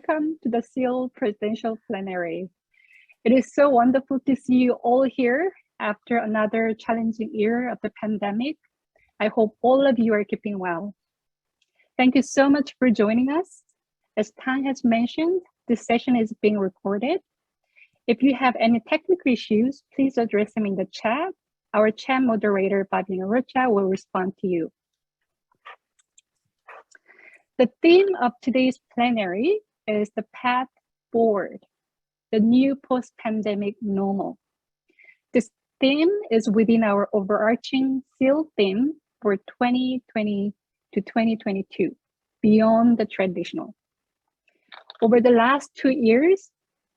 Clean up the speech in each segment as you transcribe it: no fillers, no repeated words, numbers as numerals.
welcome to the CEAL Presidential Plenary. It is so wonderful to see you all here after another challenging year of the pandemic. I hope all of you are keeping well. Thank you so much for joining us. As Tan has mentioned, this session is being recorded. If you have any technical issues, please address them in the chat. Our chat moderator, Babina Rocha, will respond to you. The theme of today's plenary is the path forward, the new post-pandemic normal. This theme is within our overarching CEAL theme for 2020 to 2022, beyond the traditional. Over the last 2 years,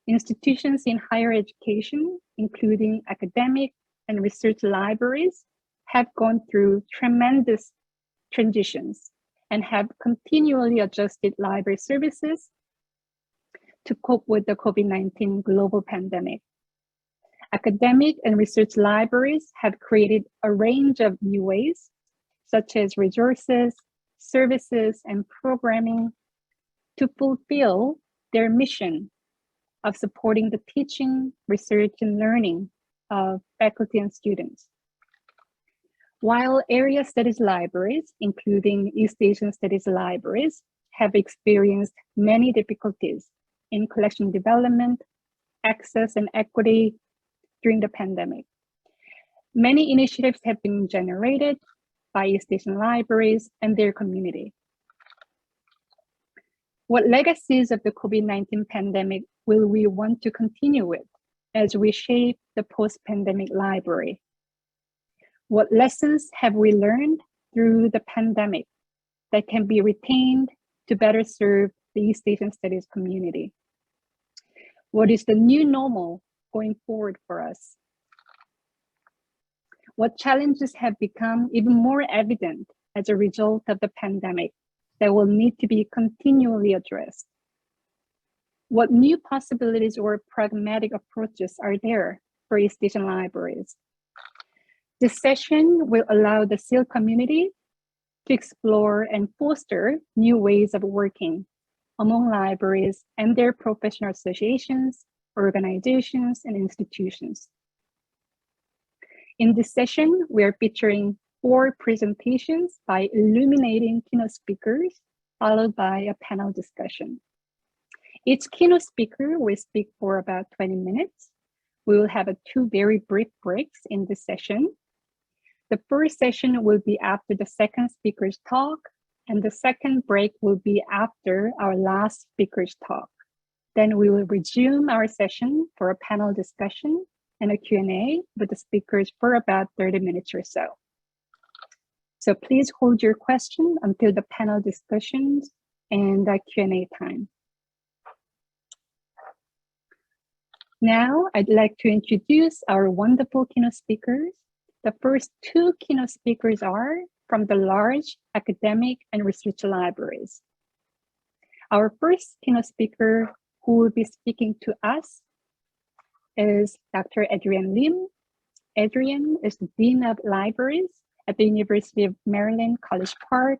institutions in higher education, including academic and research libraries, have gone through tremendous transitions and have continually adjusted library services to cope with the COVID-19 global pandemic. Academic and research libraries have created a range of new ways, such as resources, services, and programming to fulfill their mission of supporting the teaching, research, and learning of faculty and students. While area studies libraries, including East Asian studies libraries, have experienced many difficulties in collection development, access, and equity during the pandemic. Many initiatives have been generated by East Asian libraries and their community. What legacies of the COVID-19 pandemic will we want to continue with as we shape the post-pandemic library? What lessons have we learned through the pandemic that can be retained to better serve the East Asian Studies community? What is the new normal going forward for us? What challenges have become even more evident as a result of the pandemic that will need to be continually addressed? What new possibilities or pragmatic approaches are there for East Asian libraries? This session will allow the CEAL community to explore and foster new ways of working among libraries and their professional associations, organizations, and institutions. In this session, we are featuring 4 presentations by illuminating keynote speakers, followed by a panel discussion. Each keynote speaker will speak for about 20 minutes. We will have 2 very brief breaks in this session. The first session will be after the second speaker's talk, and the second break will be after our last speaker's talk. Then we will resume our session for a panel discussion and a Q&A with the speakers for about 30 minutes or so. So please hold your question until the panel discussions and the Q&A time. Now, I'd like to introduce our wonderful keynote speakers. The first 2 keynote speakers are from the large academic and research libraries. Our first keynote speaker who will be speaking to us is Dr. Adrian Lim. Adrian is the Dean of Libraries at the University of Maryland, College Park.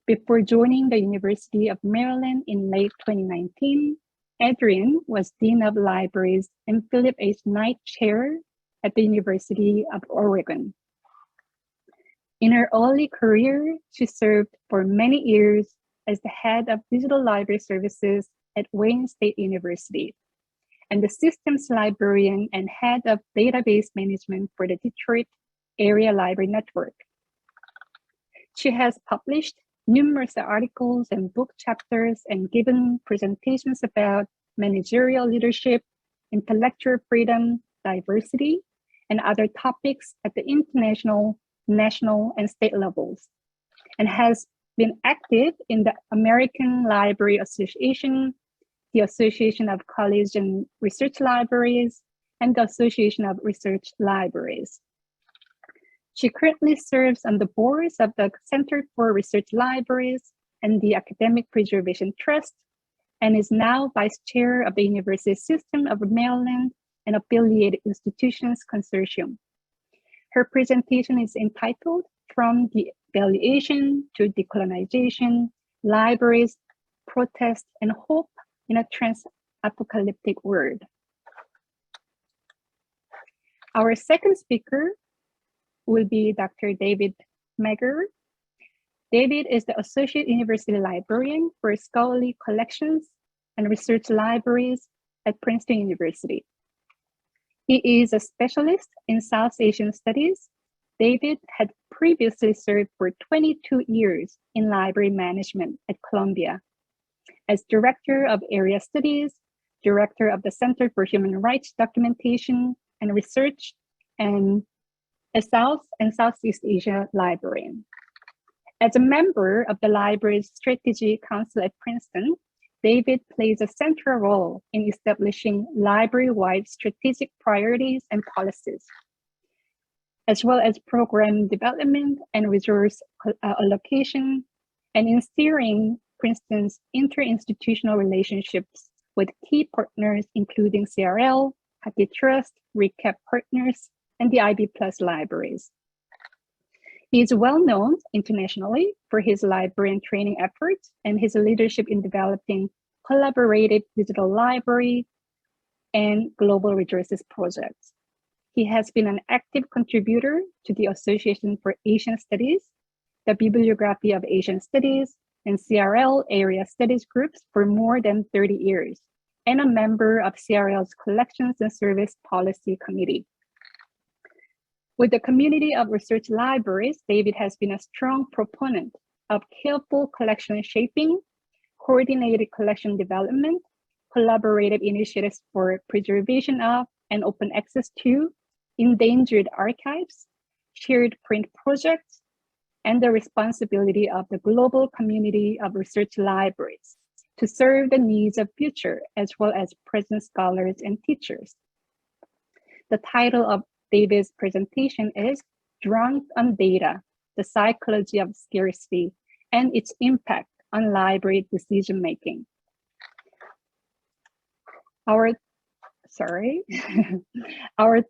Before joining the University of Maryland in late 2019, Adrian was Dean of Libraries and Philip H. Knight Chair at the University of Oregon. In her early career, she served for many years as the head of digital library services at Wayne State University and the systems librarian and head of database management for the Detroit Area Library Network. She has published numerous articles and book chapters and given presentations about managerial leadership, intellectual freedom, diversity, and other topics at the international, national, and state levels, and has been active in the American Library Association, the Association of College and Research Libraries, and the Association of Research Libraries. She currently serves on the boards of the Center for Research Libraries and the Academic Preservation Trust, and is now Vice Chair of the University System of Maryland and Affiliated Institutions Consortium. Her presentation is entitled From Devaluation to Decolonization, Libraries, Protest, and Hope in a trans-apocalyptic world. Our second speaker will be Dr. David Meger. David is the Associate University Librarian for Scholarly Collections and Research Libraries at Princeton University. He is a specialist in South Asian studies. David had previously served for 22 years in library management at Columbia as Director of Area Studies, Director of the Center for Human Rights Documentation and Research, and a South and Southeast Asia librarian. As a member of the library's Strategy Council at Princeton, David plays a central role in establishing library-wide strategic priorities and policies, as well as program development and resource allocation, and in steering Princeton's interinstitutional relationships with key partners, including CRL, Hathi Trust, Recap Partners, and the IB Plus libraries. He is well known internationally for his librarian training efforts and his leadership in developing collaborative digital library and global resources projects. He has been an active contributor to the Association for Asian Studies, the Bibliography of Asian Studies, and CRL area studies groups for more than 30 years, and a member of CRL's Collections and Service Policy Committee. With the community of research libraries, David has been a strong proponent of careful collection shaping, coordinated collection development, collaborative initiatives for preservation of and open access to endangered archives, shared print projects, and the responsibility of the global community of research libraries to serve the needs of future as well as present scholars and teachers. The title of David's presentation is Drunk on Data, the Psychology of Scarcity and its Impact on Library Decision-Making. Our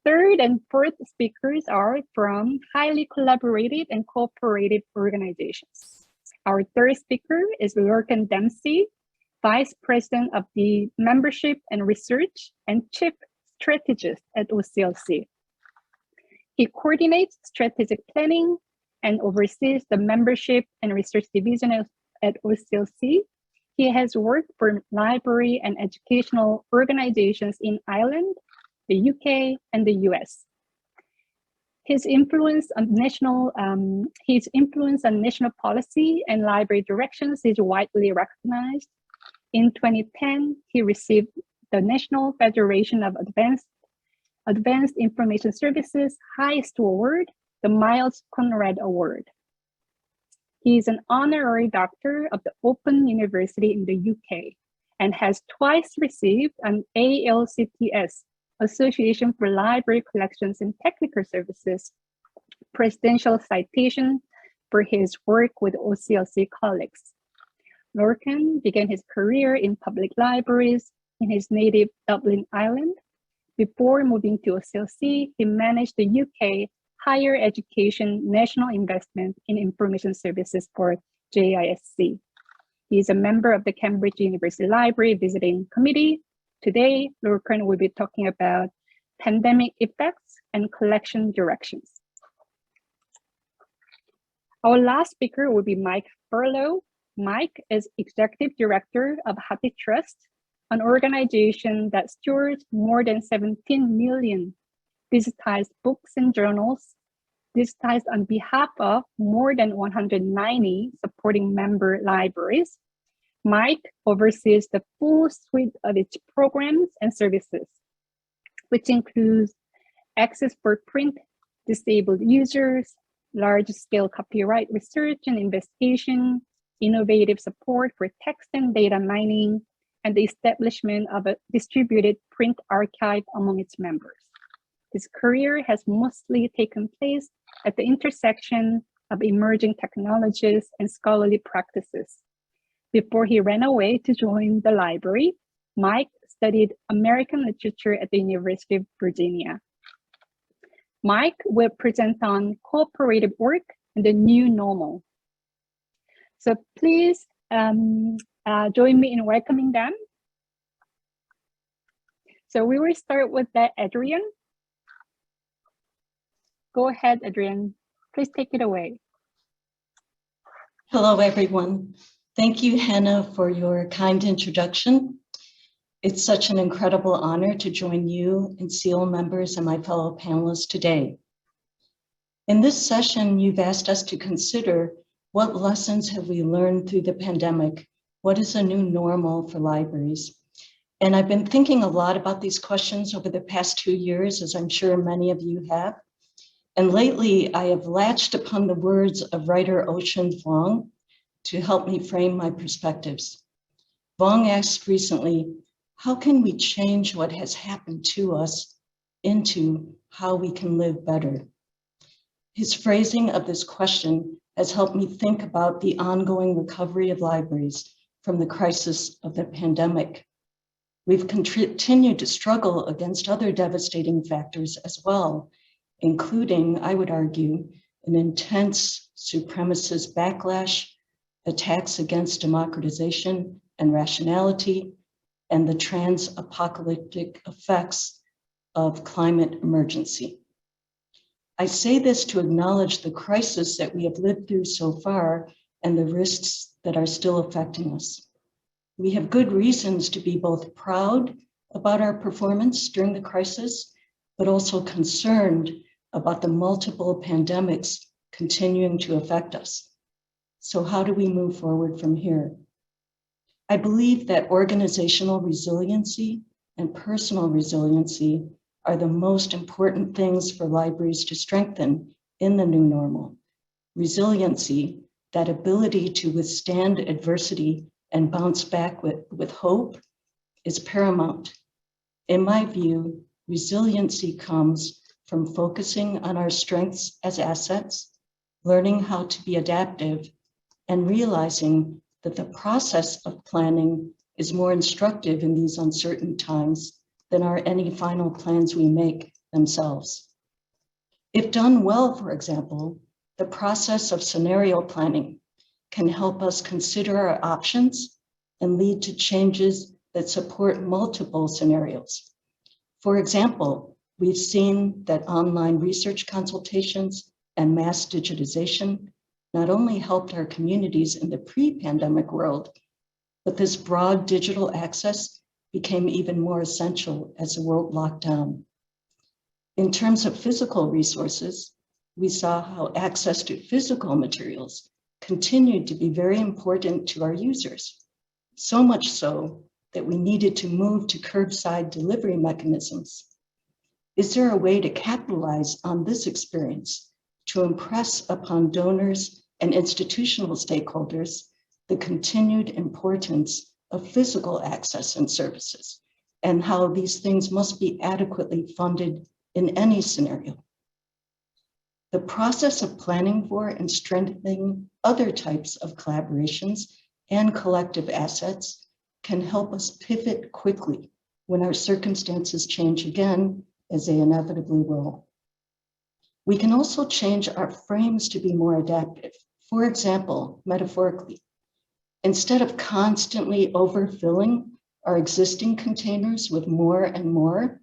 third and fourth speakers are from highly collaborative and cooperative organizations. Our third speaker is Lorcan Dempsey, Vice President of the Membership and Research and Chief Strategist at OCLC. He coordinates strategic planning and oversees the membership and research division at OCLC. He has worked for library and educational organizations in Ireland, the UK, and the US. His influence on national policy and library directions is widely recognized. In 2010, he received the National Federation of Advanced Information Services highest award, the Miles Conrad Award. He is an honorary doctor of the Open University in the UK and has twice received an ALCTS, Association for Library Collections and Technical Services, presidential citation for his work with OCLC colleagues. Lorcan began his career in public libraries in his native Dublin, Ireland. Before moving to OCLC, he managed the UK Higher Education National Investment in Information Services for JISC. He is a member of the Cambridge University Library Visiting Committee. Today, Lorcan will be talking about pandemic effects and collection directions. Our last speaker will be Mike Furlow. Mike is Executive Director of Hathi Trust, an organization that stewards more than 17 million digitized books and journals, digitized on behalf of more than 190 supporting member libraries. Mike oversees the full suite of its programs and services, which includes access for print disabled users, large-scale copyright research and investigation, innovative support for text and data mining, and the establishment of a distributed print archive among its members. His career has mostly taken place at the intersection of emerging technologies and scholarly practices. Before he ran away to join the library, Mike studied American literature at the University of Virginia. Mike will present on cooperative work and the new normal. So please join me in welcoming them. So we will start with Adrian. Go ahead, Adrian. Please take it away. Hello, everyone. Thank you, Hannah, for your kind introduction. It's such an incredible honor to join you and CEAL members and my fellow panelists today. In this session, you've asked us to consider what lessons have we learned through the pandemic? What is a new normal for libraries? And I've been thinking a lot about these questions over the past 2 years, as I'm sure many of you have. And lately, I have latched upon the words of writer Ocean Vuong to help me frame my perspectives. Vuong asked recently, how can we change what has happened to us into how we can live better? His phrasing of this question has helped me think about the ongoing recovery of libraries from the crisis of the pandemic. We've continued to struggle against other devastating factors as well, including, I would argue, an intense supremacist backlash, attacks against democratization and rationality, and the trans-apocalyptic effects of climate emergency. I say this to acknowledge the crisis that we have lived through so far and the risks that are still affecting us. We have good reasons to be both proud about our performance during the crisis, but also concerned about the multiple pandemics continuing to affect us. So how do we move forward from here? I believe that organizational resiliency and personal resiliency are the most important things for libraries to strengthen in the new normal. Resiliency, that ability to withstand adversity and bounce back with hope, is paramount. In my view, resiliency comes from focusing on our strengths as assets, learning how to be adaptive, and realizing that the process of planning is more instructive in these uncertain times than are any final plans we make themselves. If done well, for example, the process of scenario planning can help us consider our options and lead to changes that support multiple scenarios. For example, we've seen that online research consultations and mass digitization not only helped our communities in the pre-pandemic world, but this broad digital access became even more essential as the world locked down. In terms of physical resources, we saw how access to physical materials continued to be very important to our users, so much so that we needed to move to curbside delivery mechanisms. Is there a way to capitalize on this experience to impress upon donors and institutional stakeholders the continued importance of physical access and services, and how these things must be adequately funded in any scenario? The process of planning for and strengthening other types of collaborations and collective assets can help us pivot quickly when our circumstances change again, as they inevitably will. We can also change our frames to be more adaptive. For example, metaphorically, instead of constantly overfilling our existing containers with more and more,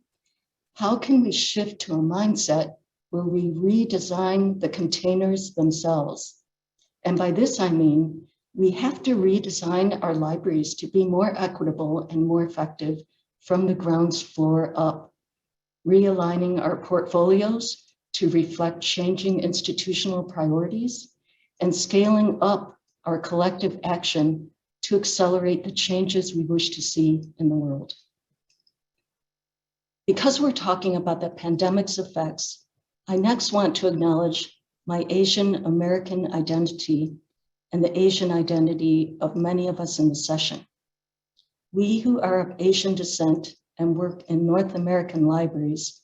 how can we shift to a mindset where we redesign the containers themselves? And by this, I mean, we have to redesign our libraries to be more equitable and more effective from the ground floor up, realigning our portfolios to reflect changing institutional priorities, and scaling up our collective action to accelerate the changes we wish to see in the world. Because we're talking about the pandemic's effects, I next want to acknowledge my Asian American identity and the Asian identity of many of us in the session. We who are of Asian descent and work in North American libraries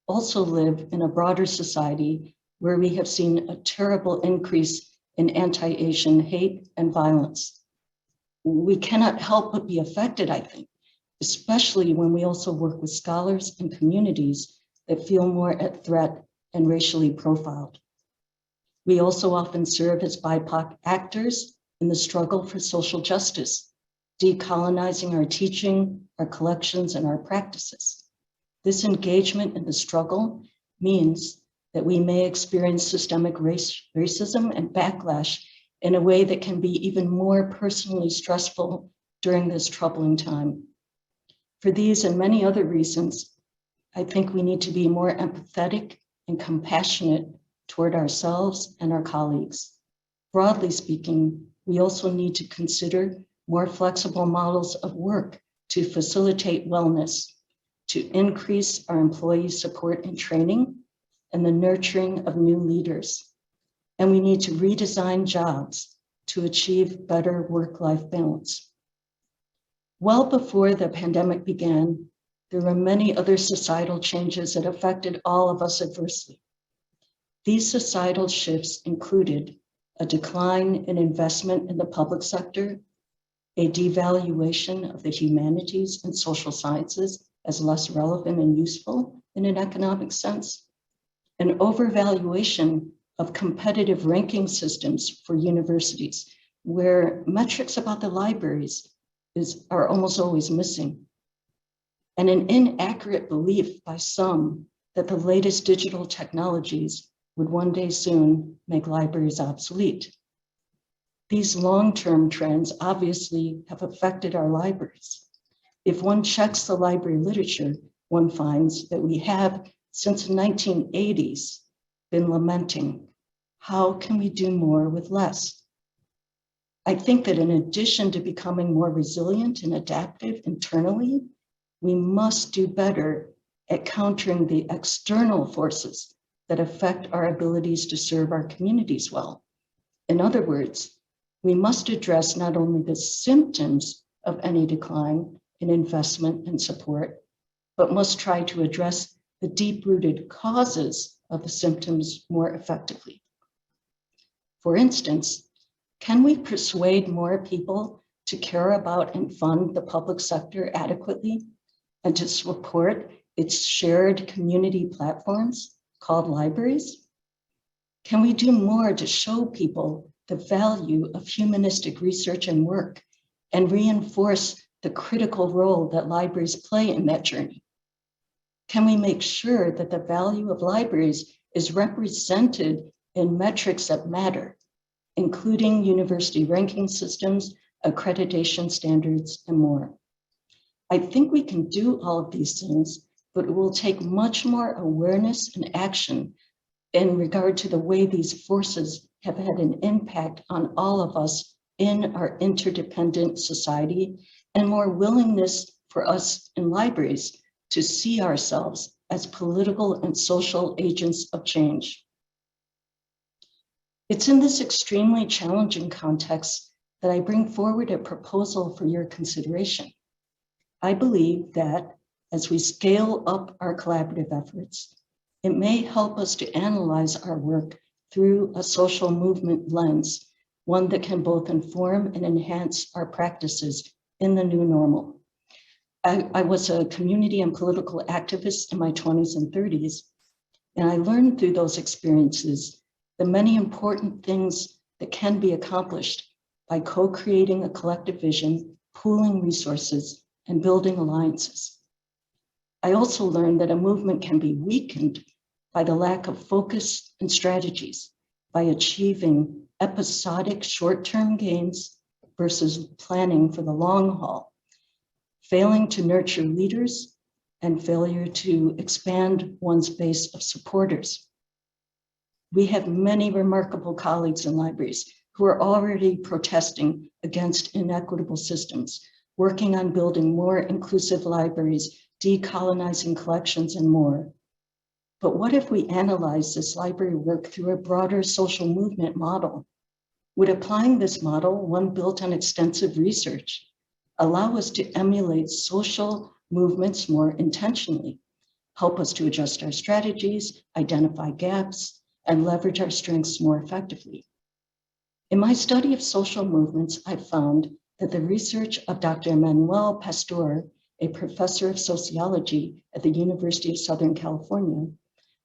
also live in a broader society where we have seen a terrible increase in anti-Asian hate and violence. We cannot help but be affected, I think, especially when we also work with scholars and communities that feel more at threat and racially profiled. We also often serve as BIPOC actors in the struggle for social justice, decolonizing our teaching, our collections, and our practices. This engagement in the struggle means that we may experience systemic racism and backlash in a way that can be even more personally stressful during this troubling time. For these and many other reasons, I think we need to be more empathetic and compassionate toward ourselves and our colleagues. Broadly speaking, we also need to consider more flexible models of work to facilitate wellness, to increase our employee support and training, and the nurturing of new leaders. And we need to redesign jobs to achieve better work-life balance. Well before the pandemic began, there were many other societal changes that affected all of us adversely. These societal shifts included a decline in investment in the public sector, a devaluation of the humanities and social sciences as less relevant and useful in an economic sense, an overvaluation of competitive ranking systems for universities, where metrics about the libraries are almost always missing, and an inaccurate belief by some that the latest digital technologies would one day soon make libraries obsolete. These long-term trends obviously have affected our libraries. If one checks the library literature, one finds that we have, since the 1980s, been lamenting, how can we do more with less? I think that in addition to becoming more resilient and adaptive internally, we must do better at countering the external forces that affect our abilities to serve our communities well. In other words, we must address not only the symptoms of any decline in investment and support, but must try to address the deep-rooted causes of the symptoms more effectively. For instance, can we persuade more people to care about and fund the public sector adequately and to support its shared community platforms called libraries? Can we do more to show people the value of humanistic research and work and reinforce the critical role that libraries play in that journey? Can we make sure that the value of libraries is represented in metrics that matter, including university ranking systems, accreditation standards, and more? I think we can do all of these things, but it will take much more awareness and action in regard to the way these forces have had an impact on all of us in our interdependent society, and more willingness for us in libraries to see ourselves as political and social agents of change. It's in this extremely challenging context that I bring forward a proposal for your consideration. I believe that as we scale up our collaborative efforts, it may help us to analyze our work through a social movement lens, one that can both inform and enhance our practices in the new normal. I was a community and political activist in my 20s and 30s, and I learned through those experiences the many important things that can be accomplished by co-creating a collective vision, pooling resources, and building alliances. I also learned that a movement can be weakened by the lack of focus and strategies, by achieving episodic short-term gains versus planning for the long haul, failing to nurture leaders, and failure to expand one's base of supporters. We have many remarkable colleagues in libraries who are already protesting against inequitable systems, working on building more inclusive libraries, decolonizing collections, and more. But what if we analyze this library work through a broader social movement model? Would applying this model, one built on extensive research, allow us to emulate social movements more intentionally, help us to adjust our strategies, identify gaps, and leverage our strengths more effectively? In my study of social movements, I found that the research of Dr. Manuel Pastor, a professor of sociology at the University of Southern California,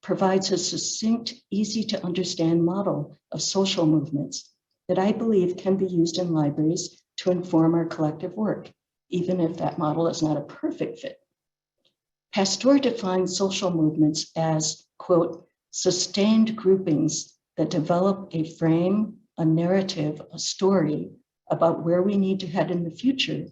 provides a succinct, easy to understand model of social movements that I believe can be used in libraries to inform our collective work, even if that model is not a perfect fit. Pasteur defines social movements as, quote, sustained groupings that develop a frame, a narrative, a story about where we need to head in the future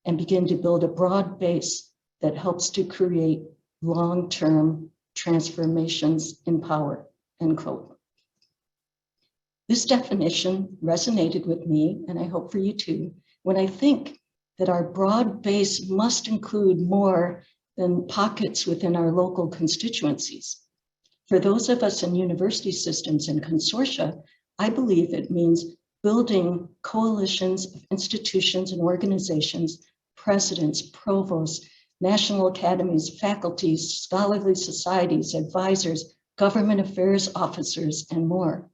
and begin to build a broad base that helps to create long-term transformations in power, end quote. This definition resonated with me, and I hope for you too, when I think that our broad base must include more than pockets within our local constituencies. For those of us in university systems and consortia, I believe it means building coalitions of institutions and organizations, presidents, provosts, national academies, faculties, scholarly societies, advisors, government affairs officers, and more.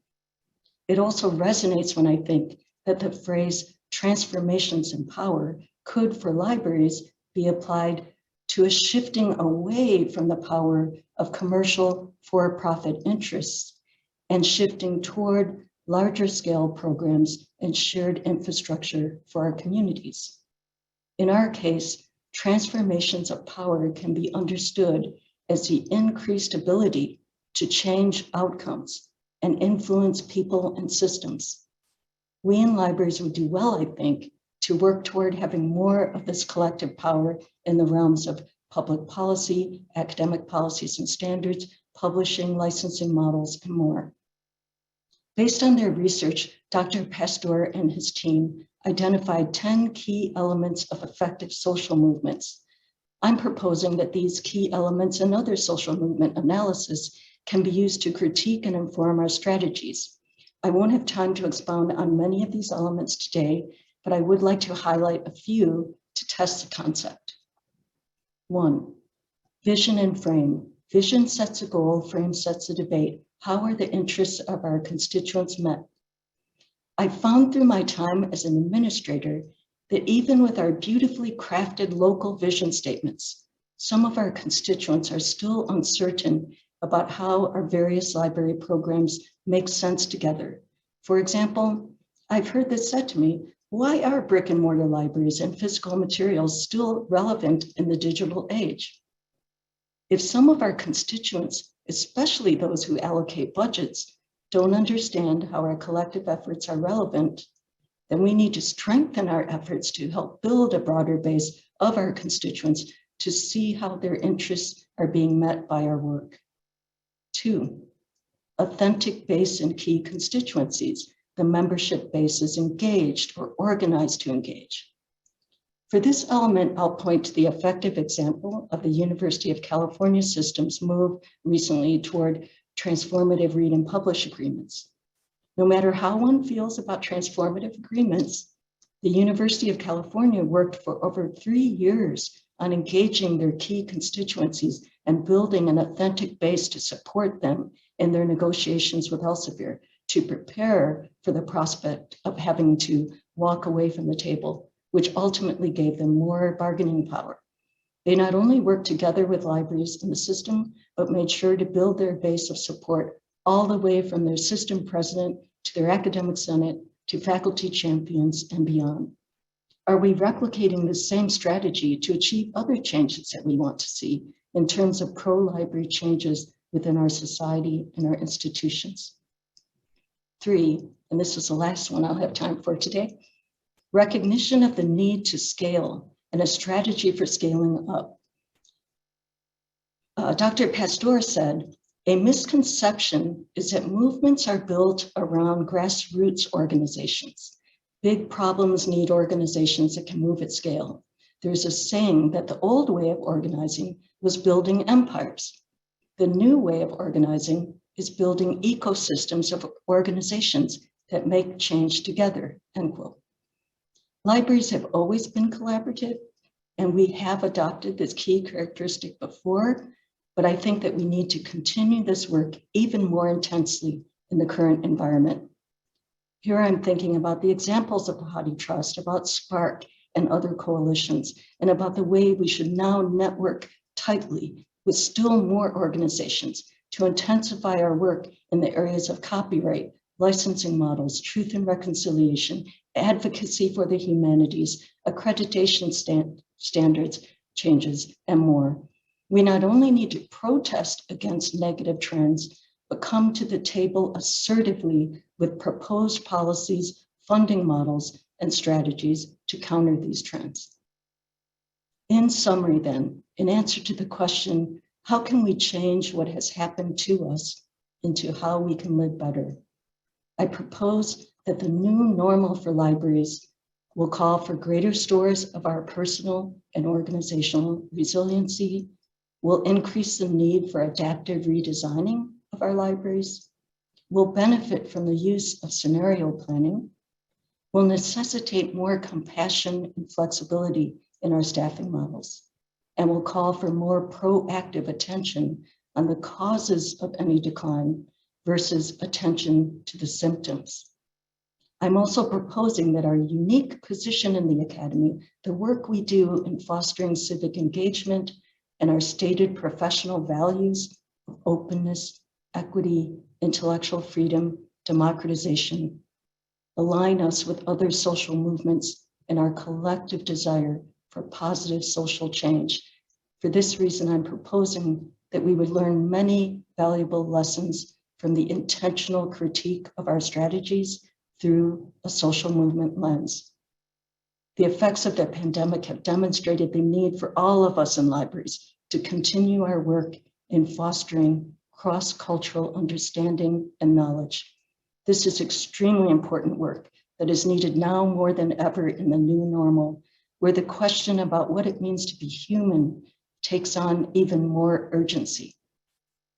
It also resonates when I think that the phrase transformations in power could, for libraries, be applied to a shifting away from the power of commercial for-profit interests and shifting toward larger scale programs and shared infrastructure for our communities. In our case, transformations of power can be understood as the increased ability to change outcomes and influence people and systems. We in libraries would do well, I think, to work toward having more of this collective power in the realms of public policy, academic policies and standards, publishing, licensing models, and more. Based on their research, Dr. Pasteur and his team identified 10 key elements of effective social movements. I'm proposing that these key elements and other social movement analysis can be used to critique and inform our strategies. I won't have time to expound on many of these elements today, but I would like to highlight a few to test the concept. 1, vision and frame. Vision sets a goal, frame sets a debate. How are the interests of our constituents met? I found through my time as an administrator that even with our beautifully crafted local vision statements, some of our constituents are still uncertain about how our various library programs make sense together. For example, I've heard this said to me, why are brick and mortar libraries and physical materials still relevant in the digital age? If some of our constituents, especially those who allocate budgets, don't understand how our collective efforts are relevant, then we need to strengthen our efforts to help build a broader base of our constituents to see how their interests are being met by our work. 2, authentic base in key constituencies. The membership base is engaged or organized to engage. For this element, I'll point to the effective example of the University of California system's move recently toward transformative read and publish agreements. No matter how one feels about transformative agreements, the University of California worked for over 3 years on engaging their key constituencies and building an authentic base to support them in their negotiations with Elsevier to prepare for the prospect of having to walk away from the table, which ultimately gave them more bargaining power. They not only worked together with libraries in the system, but made sure to build their base of support all the way from their system president to their academic senate to faculty champions and beyond. Are we replicating the same strategy to achieve other changes that we want to see in terms of pro-library changes within our society and our institutions? 3, and this is the last one I'll have time for today, recognition of the need to scale and a strategy for scaling up. Dr. Pasteur said, a misconception is that movements are built around grassroots organizations. Big problems need organizations that can move at scale. There's a saying that the old way of organizing was building empires. The new way of organizing is building ecosystems of organizations that make change together, end quote. Libraries have always been collaborative, and we have adopted this key characteristic before, but I think that we need to continue this work even more intensely in the current environment. Here I'm thinking about the examples of Bahati Trust, about Spark and other coalitions, and about the way we should now network tightly with still more organizations to intensify our work in the areas of copyright, licensing models, truth and reconciliation, advocacy for the humanities, accreditation standards changes, and more. We not only need to protest against negative trends, but come to the table assertively with proposed policies, funding models, and strategies to counter these trends. In summary then, in answer to the question, how can we change what has happened to us into how we can live better? I propose that the new normal for libraries will call for greater stores of our personal and organizational resiliency, will increase the need for adaptive redesigning of our libraries, will benefit from the use of scenario planning, will necessitate more compassion and flexibility in our staffing models, and will call for more proactive attention on the causes of any decline versus attention to the symptoms. I'm also proposing that our unique position in the Academy, the work we do in fostering civic engagement, and our stated professional values of openness, equity, intellectual freedom, democratization, align us with other social movements and our collective desire for positive social change. For this reason, I'm proposing that we would learn many valuable lessons from the intentional critique of our strategies through a social movement lens. The effects of the pandemic have demonstrated the need for all of us in libraries to continue our work in fostering cross-cultural understanding and knowledge. This is extremely important work that is needed now more than ever in the new normal, where the question about what it means to be human takes on even more urgency.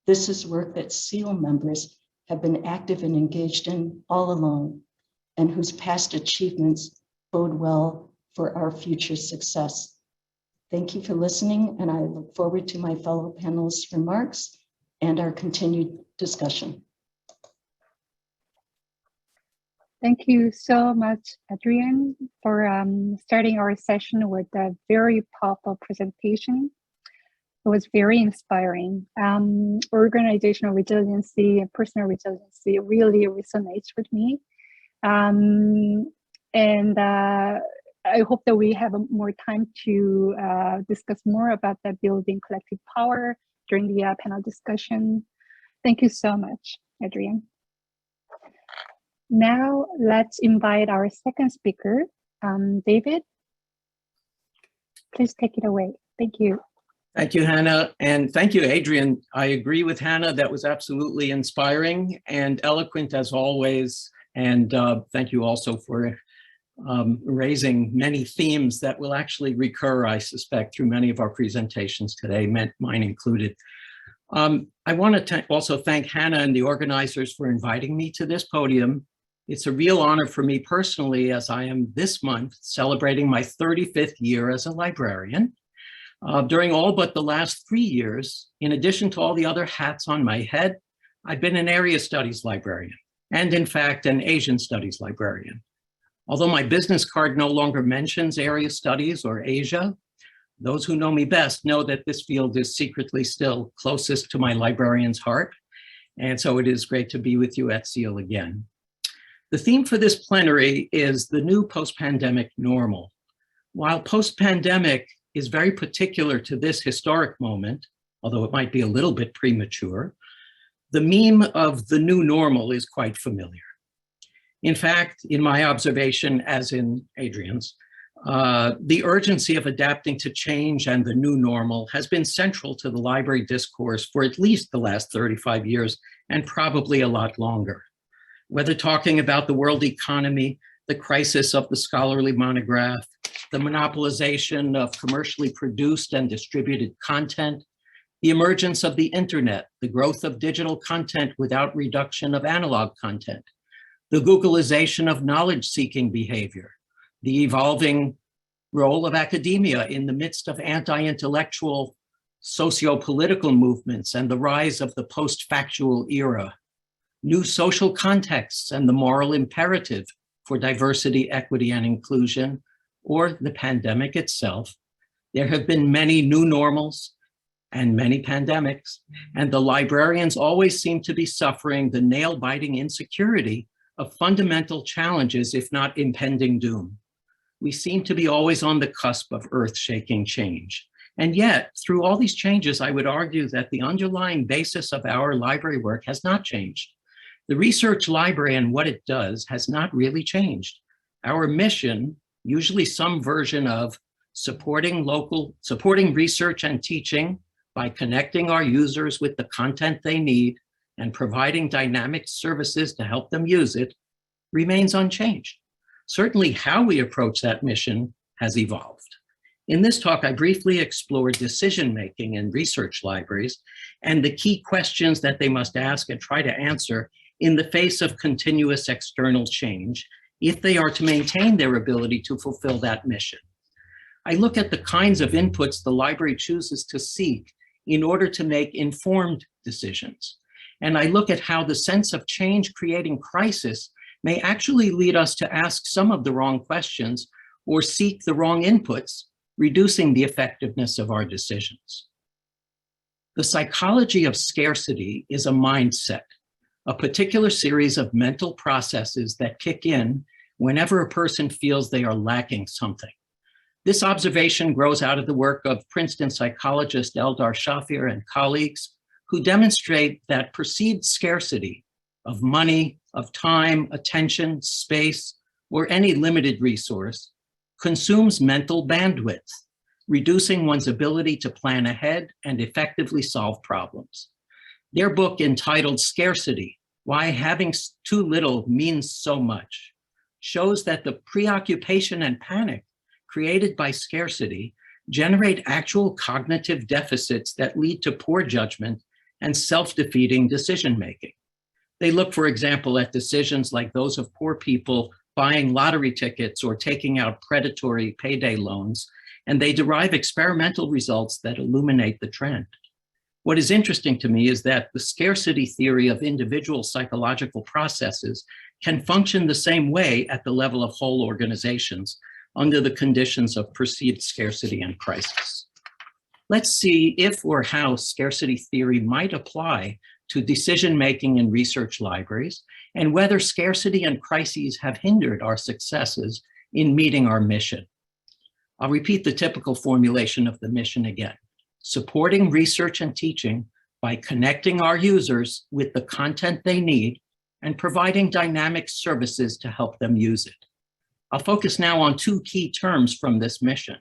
This is work that CEAL members have been active and engaged in all along, and whose past achievements bode well for our future success. Thank you for listening, and I look forward to my fellow panelists' remarks and our continued discussion. Thank you so much, Adrian, for starting our session with a very powerful presentation. It was very inspiring. Organizational resiliency and personal resiliency really resonates with me. I hope that we have more time to discuss more about that building collective power during the panel discussion. Thank you so much, Adrian. Now let's invite our second speaker, David. Please take it away. Thank you. Thank you, Hannah, and thank you, Adrian. I agree with Hannah. That was absolutely inspiring and eloquent as always. And thank you also for raising many themes that will actually recur, I suspect, through many of our presentations today, mine included. I want to also thank Hannah and the organizers for inviting me to this podium. It's a real honor for me personally, as I am this month celebrating my 35th year as a librarian. During all but the last 3 years, in addition to all the other hats on my head, I've been an area studies librarian, and in fact, an Asian studies librarian. Although my business card no longer mentions area studies or Asia, those who know me best know that this field is secretly still closest to my librarian's heart. And so it is great to be with you at CEAL again. The theme for this plenary is the new post-pandemic normal. While post-pandemic is very particular to this historic moment, although it might be a little bit premature, the meme of the new normal is quite familiar. In fact, in my observation, as in Adrian's, the urgency of adapting to change and the new normal has been central to the library discourse for at least the last 35 years, and probably a lot longer. Whether talking about the world economy, the crisis of the scholarly monograph, the monopolization of commercially produced and distributed content, the emergence of the internet, the growth of digital content without reduction of analog content, the Googleization of knowledge-seeking behavior, the evolving role of academia in the midst of anti-intellectual socio-political movements and the rise of the post-factual era, new social contexts and the moral imperative for diversity, equity, and inclusion, or the pandemic itself. There have been many new normals and many pandemics, and the librarians always seem to be suffering the nail-biting insecurity of fundamental challenges, if not impending doom. We seem to be always on the cusp of earth-shaking change. And yet, through all these changes, I would argue that the underlying basis of our library work has not changed. The research library and what it does has not really changed. Our mission, usually some version of supporting research and teaching by connecting our users with the content they need and providing dynamic services to help them use it, remains unchanged. Certainly how we approach that mission has evolved. In this talk, I briefly explore decision-making in research libraries and the key questions that they must ask and try to answer in the face of continuous external change if they are to maintain their ability to fulfill that mission. I look at the kinds of inputs the library chooses to seek in order to make informed decisions. And I look at how the sense of change creating crisis may actually lead us to ask some of the wrong questions or seek the wrong inputs, reducing the effectiveness of our decisions. The psychology of scarcity is a mindset, a particular series of mental processes that kick in whenever a person feels they are lacking something. This observation grows out of the work of Princeton psychologist Eldar Shafir and colleagues who demonstrate that perceived scarcity of money, of time, attention, space, or any limited resource consumes mental bandwidth, reducing one's ability to plan ahead and effectively solve problems. Their book entitled Scarcity, Why Having Too Little Means So Much, shows that the preoccupation and panic created by scarcity generate actual cognitive deficits that lead to poor judgment and self-defeating decision-making. They look, for example, at decisions like those of poor people buying lottery tickets or taking out predatory payday loans, and they derive experimental results that illuminate the trend. What is interesting to me is that the scarcity theory of individual psychological processes can function the same way at the level of whole organizations under the conditions of perceived scarcity and crisis. Let's see if or how scarcity theory might apply to decision-making in research libraries, and whether scarcity and crises have hindered our successes in meeting our mission. I'll repeat the typical formulation of the mission again: supporting research and teaching by connecting our users with the content they need and providing dynamic services to help them use it. I'll focus now on two key terms from this mission: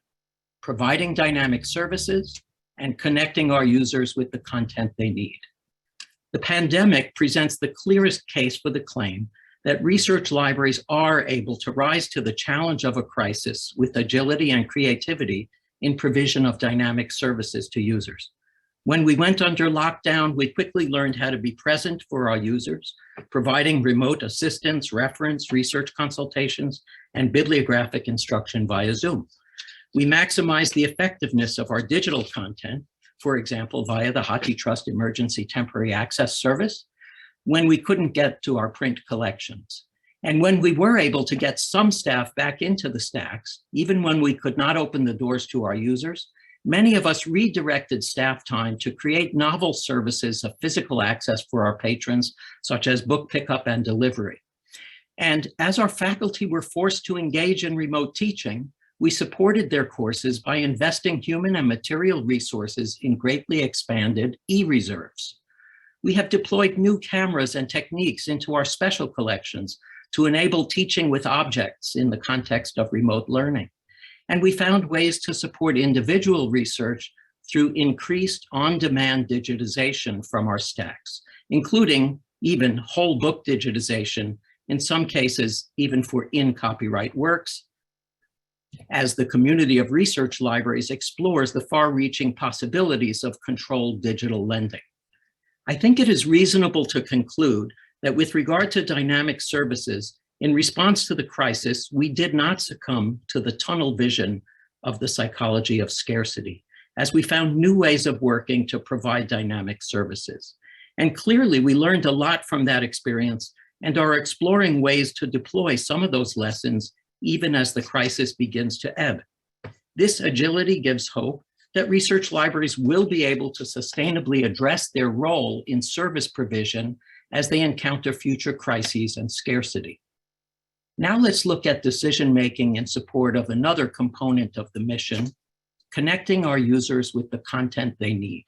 providing dynamic services and connecting our users with the content they need. The pandemic presents the clearest case for the claim that research libraries are able to rise to the challenge of a crisis with agility and creativity in provision of dynamic services to users. When we went under lockdown, we quickly learned how to be present for our users, providing remote assistance, reference, research consultations, and bibliographic instruction via Zoom. We maximized the effectiveness of our digital content, for example, via the HathiTrust Emergency Temporary Access Service, when we couldn't get to our print collections. And when we were able to get some staff back into the stacks, even when we could not open the doors to our users, many of us redirected staff time to create novel services of physical access for our patrons, such as book pickup and delivery. And as our faculty were forced to engage in remote teaching, we supported their courses by investing human and material resources in greatly expanded e-reserves. We have deployed new cameras and techniques into our special collections to enable teaching with objects in the context of remote learning. And we found ways to support individual research through increased on-demand digitization from our stacks, including even whole book digitization, in some cases, even for in-copyright works, as the community of research libraries explores the far-reaching possibilities of controlled digital lending. I think it is reasonable to conclude that with regard to dynamic services, in response to the crisis, we did not succumb to the tunnel vision of the psychology of scarcity, as we found new ways of working to provide dynamic services. And clearly, we learned a lot from that experience and are exploring ways to deploy some of those lessons even as the crisis begins to ebb. This agility gives hope that research libraries will be able to sustainably address their role in service provision as they encounter future crises and scarcity. Now let's look at decision-making in support of another component of the mission, connecting our users with the content they need.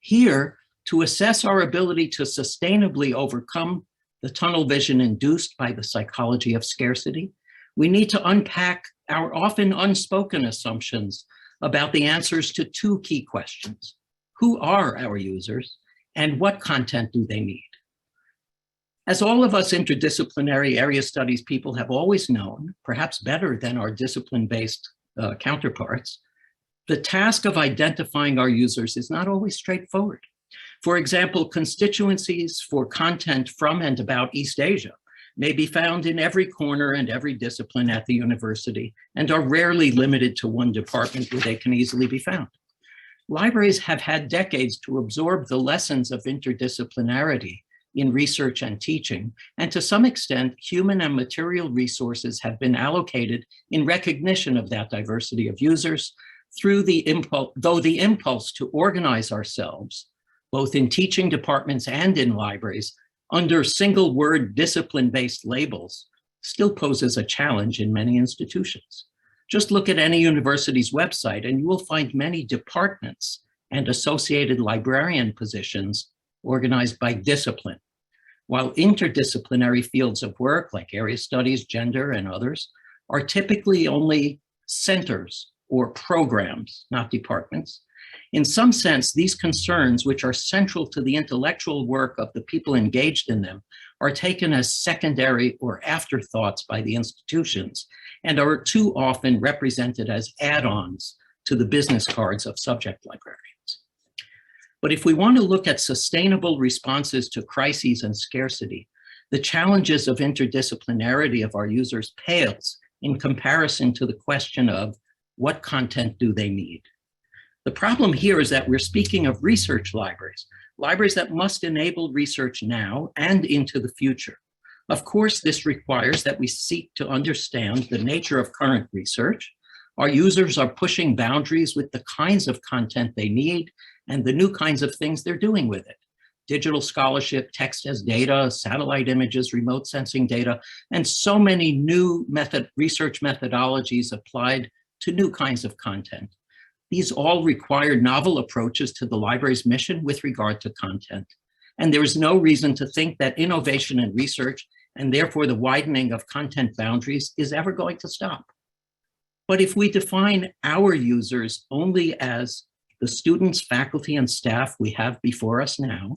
Here, to assess our ability to sustainably overcome the tunnel vision induced by the psychology of scarcity, we need to unpack our often unspoken assumptions about the answers to two key questions. Who are our users, and what content do they need? As all of us interdisciplinary area studies people have always known, perhaps better than our discipline-based counterparts, the task of identifying our users is not always straightforward. For example, constituencies for content from and about East Asia may be found in every corner and every discipline at the university and are rarely limited to one department where they can easily be found. Libraries have had decades to absorb the lessons of interdisciplinarity in research and teaching, and to some extent, human and material resources have been allocated in recognition of that diversity of users through the impulse to organize ourselves, both in teaching departments and in libraries, under single word discipline-based labels still poses a challenge in many institutions. Just look at any university's website and you will find many departments and associated librarian positions organized by discipline, while interdisciplinary fields of work like area studies, gender, and others are typically only centers or programs, not departments. In some sense, these concerns, which are central to the intellectual work of the people engaged in them, are taken as secondary or afterthoughts by the institutions and are too often represented as add-ons to the business cards of subject librarians. But if we want to look at sustainable responses to crises and scarcity, the challenges of interdisciplinarity of our users pales in comparison to the question of what content do they need? The problem here is that we're speaking of research libraries, libraries that must enable research now and into the future. Of course, this requires that we seek to understand the nature of current research. Our users are pushing boundaries with the kinds of content they need and the new kinds of things they're doing with it. Digital scholarship, text as data, satellite images, remote sensing data, and so many new research methodologies applied to new kinds of content. These all require novel approaches to the library's mission with regard to content. And there is no reason to think that innovation in research, and therefore the widening of content boundaries, is ever going to stop. But if we define our users only as the students, faculty, and staff we have before us now,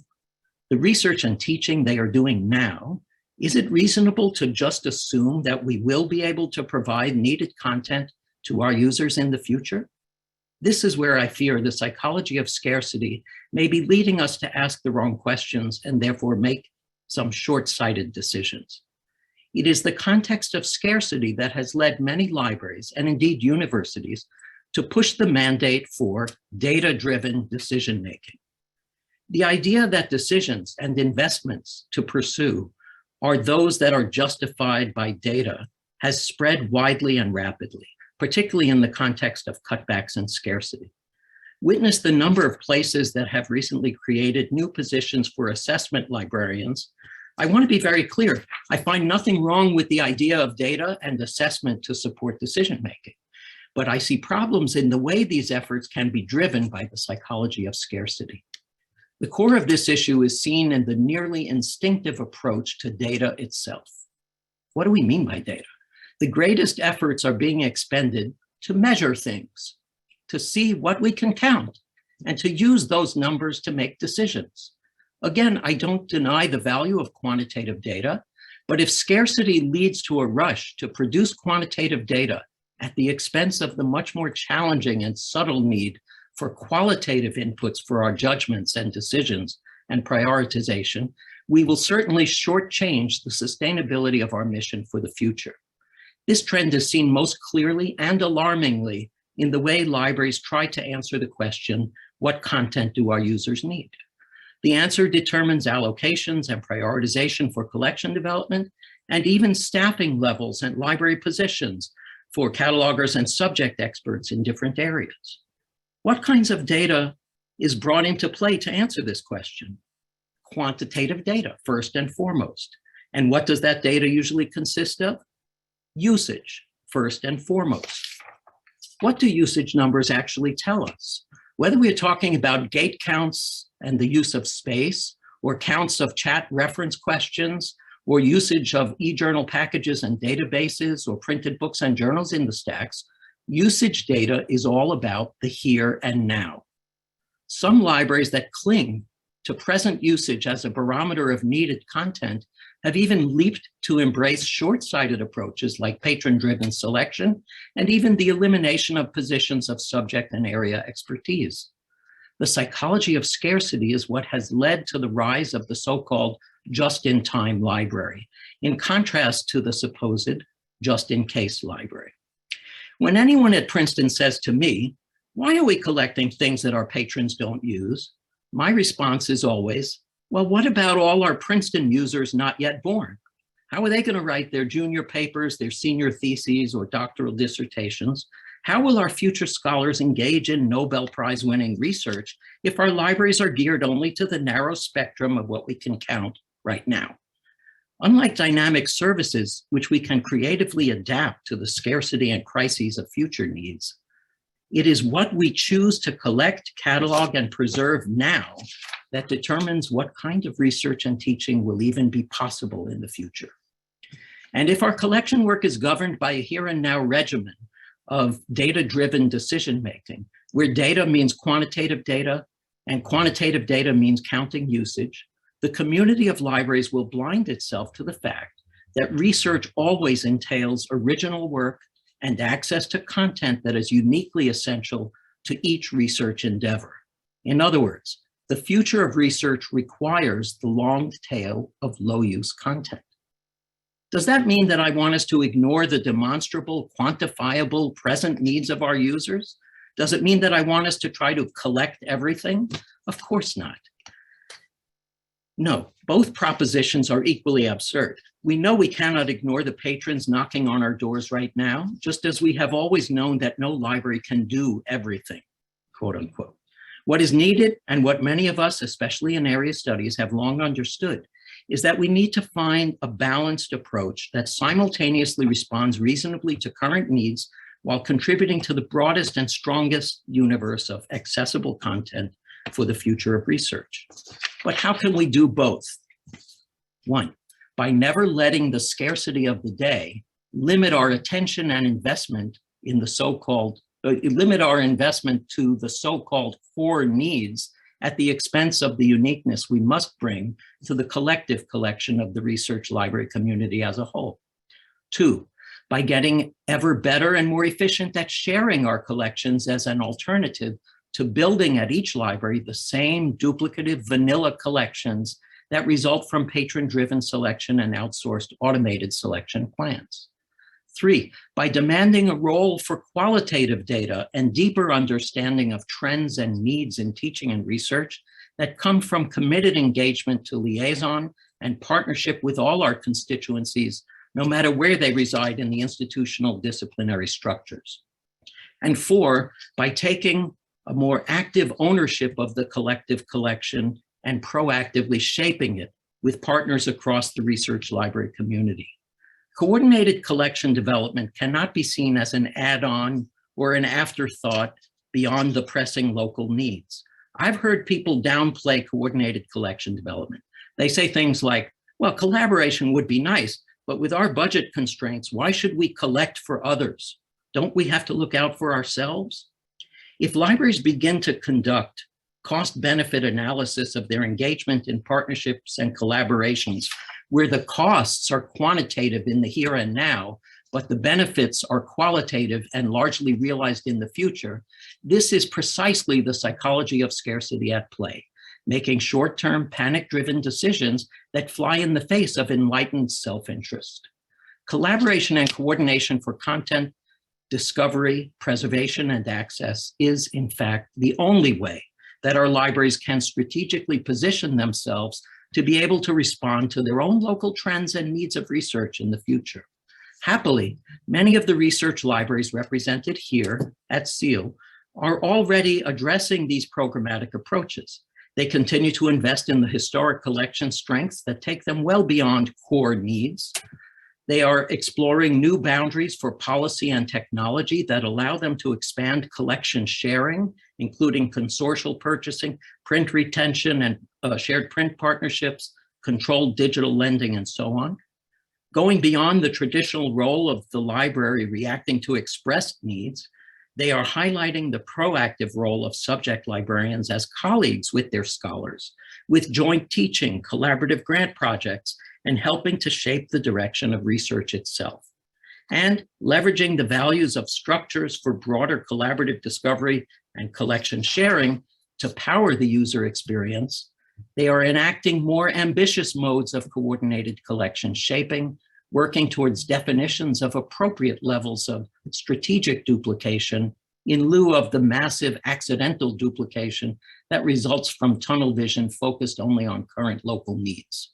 the research and teaching they are doing now, is it reasonable to just assume that we will be able to provide needed content to our users in the future? This is where I fear the psychology of scarcity may be leading us to ask the wrong questions and therefore make some short-sighted decisions. It is the context of scarcity that has led many libraries, and indeed universities, to push the mandate for data-driven decision-making. The idea that decisions and investments to pursue are those that are justified by data has spread widely and rapidly, particularly in the context of cutbacks and scarcity. Witness the number of places that have recently created new positions for assessment librarians. I want to be very clear. I find nothing wrong with the idea of data and assessment to support decision-making, but I see problems in the way these efforts can be driven by the psychology of scarcity. The core of this issue is seen in the nearly instinctive approach to data itself. What do we mean by data? The greatest efforts are being expended to measure things, to see what we can count, and to use those numbers to make decisions. Again, I don't deny the value of quantitative data, but if scarcity leads to a rush to produce quantitative data at the expense of the much more challenging and subtle need for qualitative inputs for our judgments and decisions and prioritization, we will certainly shortchange the sustainability of our mission for the future. This trend is seen most clearly and alarmingly in the way libraries try to answer the question, what content do our users need? The answer determines allocations and prioritization for collection development, and even staffing levels and library positions for catalogers and subject experts in different areas. What kinds of data is brought into play to answer this question? Quantitative data, first and foremost. And what does that data usually consist of? Usage, first and foremost. What do usage numbers actually tell us? Whether we're talking about gate counts and the use of space, or counts of chat reference questions, or usage of e-journal packages and databases, or printed books and journals in the stacks, usage data is all about the here and now. Some libraries that cling to present usage as a barometer of needed content have even leaped to embrace short-sighted approaches like patron-driven selection and even the elimination of positions of subject and area expertise. The psychology of scarcity is what has led to the rise of the so-called just-in-time library, in contrast to the supposed just-in-case library. When anyone at Princeton says to me, "Why are we collecting things that our patrons don't use?" my response is always, well, what about all our Princeton users not yet born? How are they going to write their junior papers, their senior theses, or doctoral dissertations? How will our future scholars engage in Nobel Prize winning research if our libraries are geared only to the narrow spectrum of what we can count right now? Unlike dynamic services, which we can creatively adapt to the scarcity and crises of future needs, it is what we choose to collect, catalog, and preserve now that determines what kind of research and teaching will even be possible in the future. And if our collection work is governed by a here and now regimen of data-driven decision-making, where data means quantitative data and quantitative data means counting usage, the community of libraries will blind itself to the fact that research always entails original work and access to content that is uniquely essential to each research endeavor. In other words, the future of research requires the long tail of low-use content. Does that mean that I want us to ignore the demonstrable, quantifiable, present needs of our users? Does it mean that I want us to try to collect everything? Of course not. No, both propositions are equally absurd. We know we cannot ignore the patrons knocking on our doors right now, just as we have always known that no library can do everything, quote unquote. What is needed, and what many of us, especially in area studies, have long understood, is that we need to find a balanced approach that simultaneously responds reasonably to current needs while contributing to the broadest and strongest universe of accessible content for the future of research. But how can we do both? One, by never letting the scarcity of the day limit our attention and investment in the so-called, limit our investment to the so-called core needs at the expense of the uniqueness we must bring to the collective collection of the research library community as a whole. Two, by getting ever better and more efficient at sharing our collections as an alternative to building at each library the same duplicative vanilla collections that result from patron-driven selection and outsourced automated selection plans. Three, by demanding a role for qualitative data and deeper understanding of trends and needs in teaching and research that come from committed engagement to liaison and partnership with all our constituencies, no matter where they reside in the institutional disciplinary structures. And four, by taking a more active ownership of the collective collection and proactively shaping it with partners across the research library community. Coordinated collection development cannot be seen as an add-on or an afterthought beyond the pressing local needs. I've heard people downplay coordinated collection development. They say things like, well, collaboration would be nice, but with our budget constraints, why should we collect for others? Don't we have to look out for ourselves? If libraries begin to conduct cost-benefit analysis of their engagement in partnerships and collaborations, where the costs are quantitative in the here and now, but the benefits are qualitative and largely realized in the future, this is precisely the psychology of scarcity at play, making short-term panic-driven decisions that fly in the face of enlightened self-interest. Collaboration and coordination for content discovery, preservation, and access is, in fact, the only way that our libraries can strategically position themselves to be able to respond to their own local trends and needs of research in the future. Happily, many of the research libraries represented here at CEAL are already addressing these programmatic approaches. They continue to invest in the historic collection strengths that take them well beyond core needs. They are exploring new boundaries for policy and technology that allow them to expand collection sharing, including consortial purchasing, print retention, and shared print partnerships, controlled digital lending, and so on. Going beyond the traditional role of the library reacting to expressed needs, they are highlighting the proactive role of subject librarians as colleagues with their scholars, with joint teaching, collaborative grant projects, and helping to shape the direction of research itself. And leveraging the values of structures for broader collaborative discovery and collection sharing to power the user experience, they are enacting more ambitious modes of coordinated collection shaping, working towards definitions of appropriate levels of strategic duplication in lieu of the massive accidental duplication that results from tunnel vision focused only on current local needs.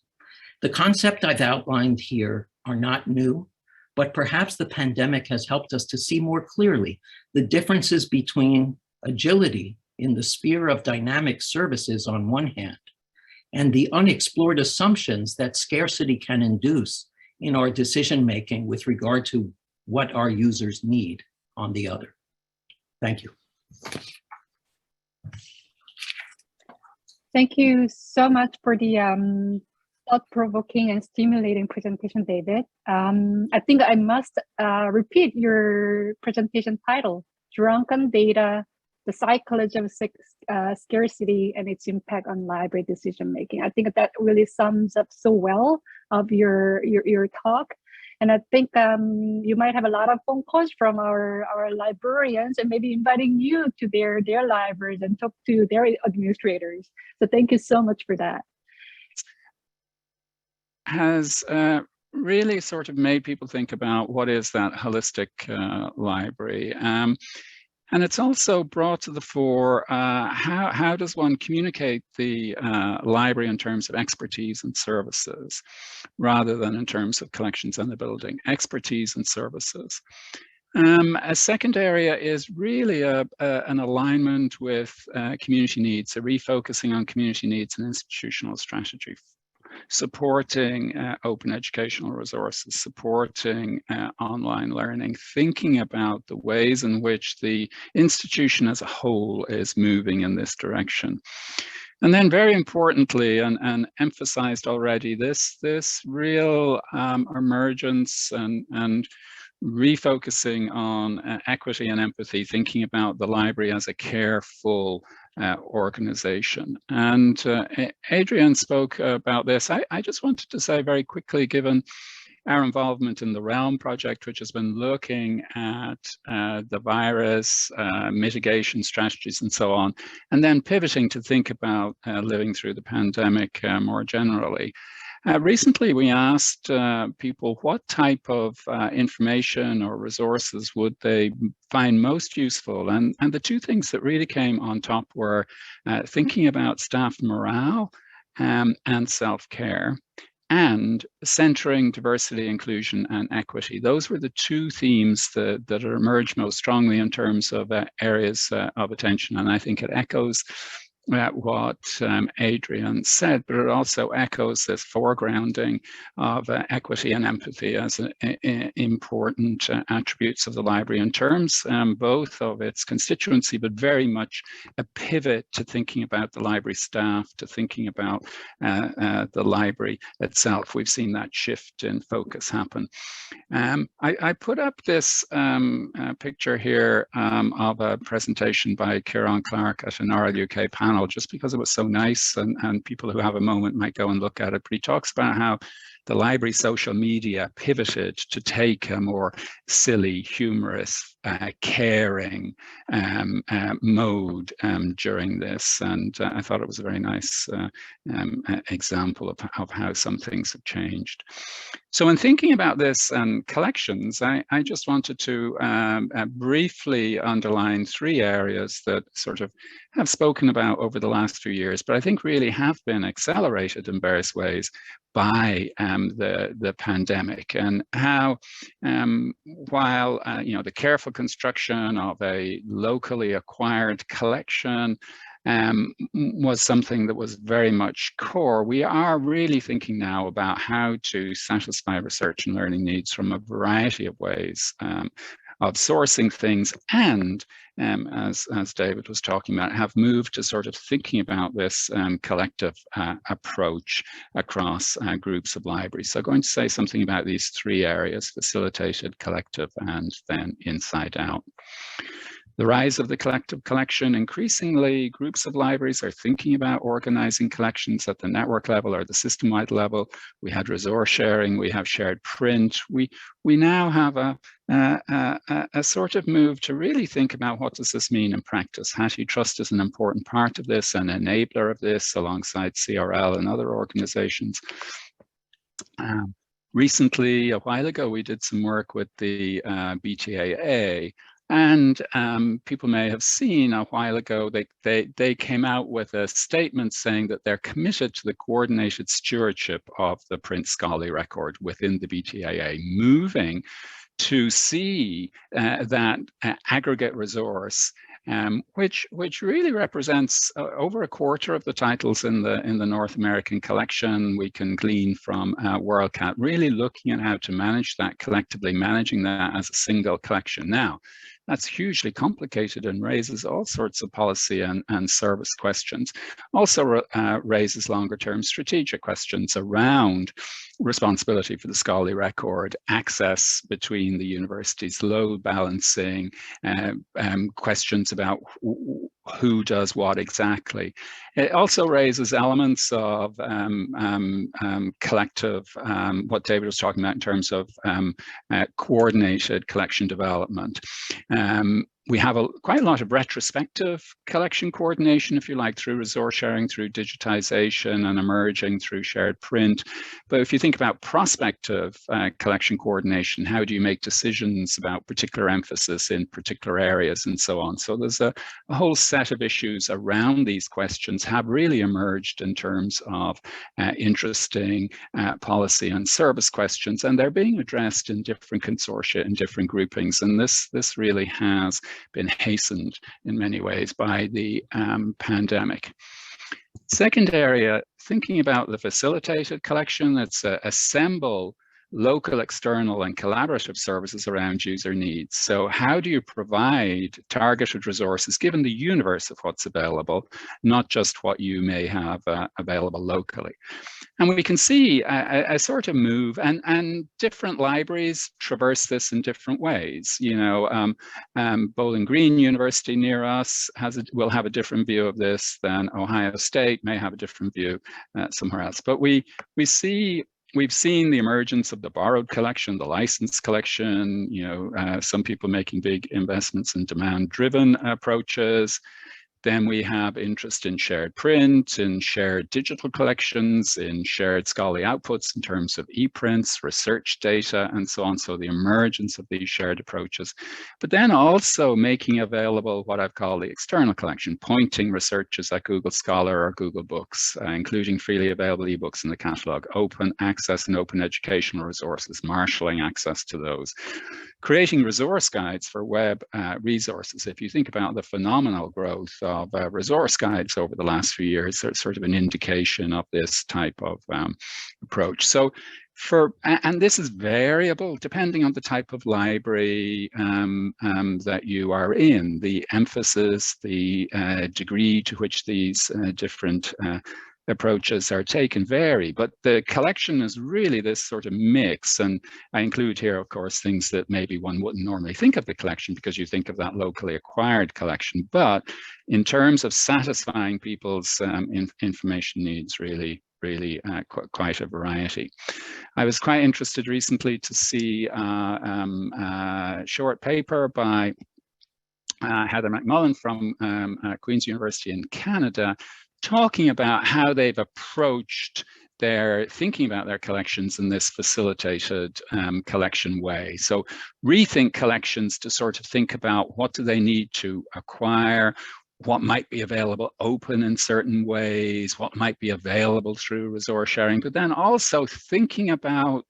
The concept I've outlined here are not new, but perhaps the pandemic has helped us to see more clearly the differences between agility in the sphere of dynamic services on one hand, and the unexplored assumptions that scarcity can induce in our decision-making with regard to what our users need on the other. Thank you. Thank you so much for the thought-provoking and stimulating presentation, David. I think I must repeat your presentation title, Drunken Data, the Psychology of Scarcity and its Impact on Library Decision-Making. I think that really sums up so well of your talk. And I think you might have a lot of phone calls from our librarians and maybe inviting you to their libraries and talk to their administrators. So thank you so much for that. Has really sort of made people think about what is that holistic library. And it's also brought to the fore how does one communicate the library in terms of expertise and services, rather than in terms of collections and the building, expertise and services. A second area is really an alignment with community needs, a refocusing on community needs and institutional strategy, supporting open educational resources, supporting online learning, thinking about the ways in which the institution as a whole is moving in this direction. And then very importantly, and emphasized already, this real emergence and refocusing on equity and empathy, thinking about the library as a careful organization. And Adrian spoke about this. I just wanted to say very quickly, given our involvement in the Realm project, which has been looking at the virus, mitigation strategies and so on, and then pivoting to think about living through the pandemic more generally. Recently, we asked people what type of information or resources would they find most useful. And the two things that really came on top were thinking about staff morale and self-care, and centering diversity, inclusion, and equity. Those were the two themes that emerged most strongly in terms of areas of attention. And I think it echoes what Adrian said, but it also echoes this foregrounding of equity and empathy as important attributes of the library in terms both of its constituency, but very much a pivot to thinking about the library staff, to thinking about the library itself. We've seen that shift in focus happen. I put up this picture here of a presentation by Kieran Clark at an RL UK panel, just because it was so nice, and people who have a moment might go and look at it. But he talks about how the library social media pivoted to take a more silly, humorous, caring mode during this. And I thought it was a very nice example of how some things have changed. So in thinking about this and collections, I just wanted to briefly underline three areas that sort of have spoken about over the last few years, but I think really have been accelerated in various ways by the pandemic, and how while the careful construction of a locally acquired collection was something that was very much core. We are really thinking now about how to satisfy research and learning needs from a variety of ways of sourcing things, and as David was talking about, have moved to sort of thinking about this collective approach across groups of libraries. So I'm going to say something about these three areas: facilitated, collective, and then inside out. The rise of the collective collection. Increasingly, groups of libraries are thinking about organizing collections at the network level or the system-wide level. We had resource sharing, we have shared print. We now have a sort of move to really think about what does this mean in practice. HashiTrust is an important part of this, an enabler of this, alongside CRL and other organizations. Recently, a while ago, we did some work with the BTAA. And people may have seen a while ago, they came out with a statement saying that they're committed to the coordinated stewardship of the print scholarly record within the BTAA, moving to see that aggregate resource, which really represents over a quarter of the titles in the North American collection. We can glean from WorldCat, really looking at how to manage that collectively, managing that as a single collection. Now, that's hugely complicated and raises all sorts of policy and service questions. Also raises longer term strategic questions around responsibility for the scholarly record, access between the universities, load balancing, questions about who does what exactly. It also raises elements of collective, what David was talking about in terms of coordinated collection development. We have quite a lot of retrospective collection coordination, if you like, through resource sharing, through digitization, and emerging through shared print. But if you think about prospective collection coordination, how do you make decisions about particular emphasis in particular areas and so on? So there's a whole set of issues around these questions have really emerged in terms of interesting policy and service questions, and they're being addressed in different consortia and different groupings. And this really has been hastened in many ways by the pandemic. Second area, thinking about the facilitated collection, it's assemble local, external, and collaborative services around user needs. So how do you provide targeted resources given the universe of what's available, not just what you may have available locally? And we can see a sort of move, and different libraries traverse this in different ways. You know, Bowling Green University near us will have a different view of this than Ohio State may have a different view somewhere else. But we've seen the emergence of the borrowed collection, the licensed collection, you know, some people making big investments in demand-driven approaches. Then we have interest in shared print, in shared digital collections, in shared scholarly outputs in terms of e-prints, research data, and so on. So the emergence of these shared approaches, but then also making available what I've called the external collection, pointing researchers at Google Scholar or Google Books, including freely available ebooks in the catalog, open access and open educational resources, marshalling access to those. Creating resource guides for web resources. If you think about the phenomenal growth of resource guides over the last few years, there's sort of an indication of this type of approach. So and this is variable depending on the type of library that you are in, the emphasis, the degree to which these different approaches are taken vary, but the collection is really this sort of mix. And I include here, of course, things that maybe one wouldn't normally think of the collection because you think of that locally acquired collection. But in terms of satisfying people's information needs, really quite a variety. I was quite interested recently to see a short paper by Heather McMullen from Queen's University in Canada, talking about how they've approached their thinking about their collections in this facilitated collection way. So rethink collections to sort of think about what do they need to acquire, what might be available open in certain ways, what might be available through resource sharing, but then also thinking about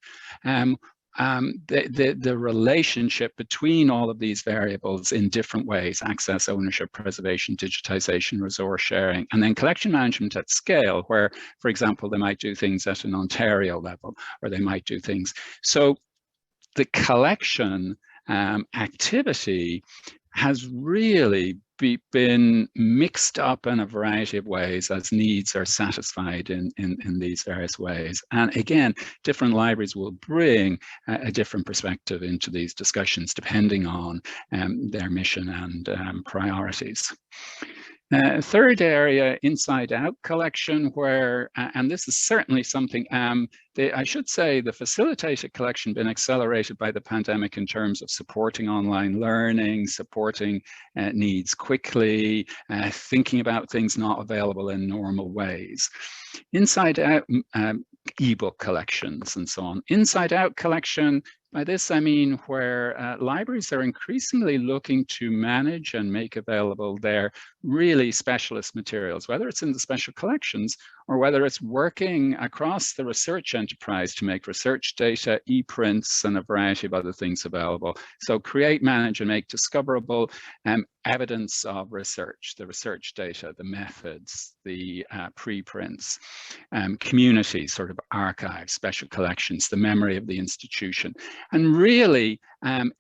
the relationship between all of these variables in different ways: access, ownership, preservation, digitization, resource sharing, and then collection management at scale, where, for example, they might do things at an Ontario level, or they might do things. So the collection activity has really been mixed up in a variety of ways as needs are satisfied in these various ways. And again, different libraries will bring a different perspective into these discussions depending on their mission and priorities. Third area, inside out collection, where, and this is certainly something, I should say the facilitated collection been accelerated by the pandemic in terms of supporting online learning, supporting needs quickly, thinking about things not available in normal ways. Inside out ebook collections and so on. Inside out collection, by this I mean where libraries are increasingly looking to manage and make available their really specialist materials, whether it's in the special collections or whether it's working across the research enterprise to make research data, e-prints, and a variety of other things available. So create, manage, and make discoverable evidence of research, the research data, the methods, the preprints, community sort of archives, special collections, the memory of the institution. And really,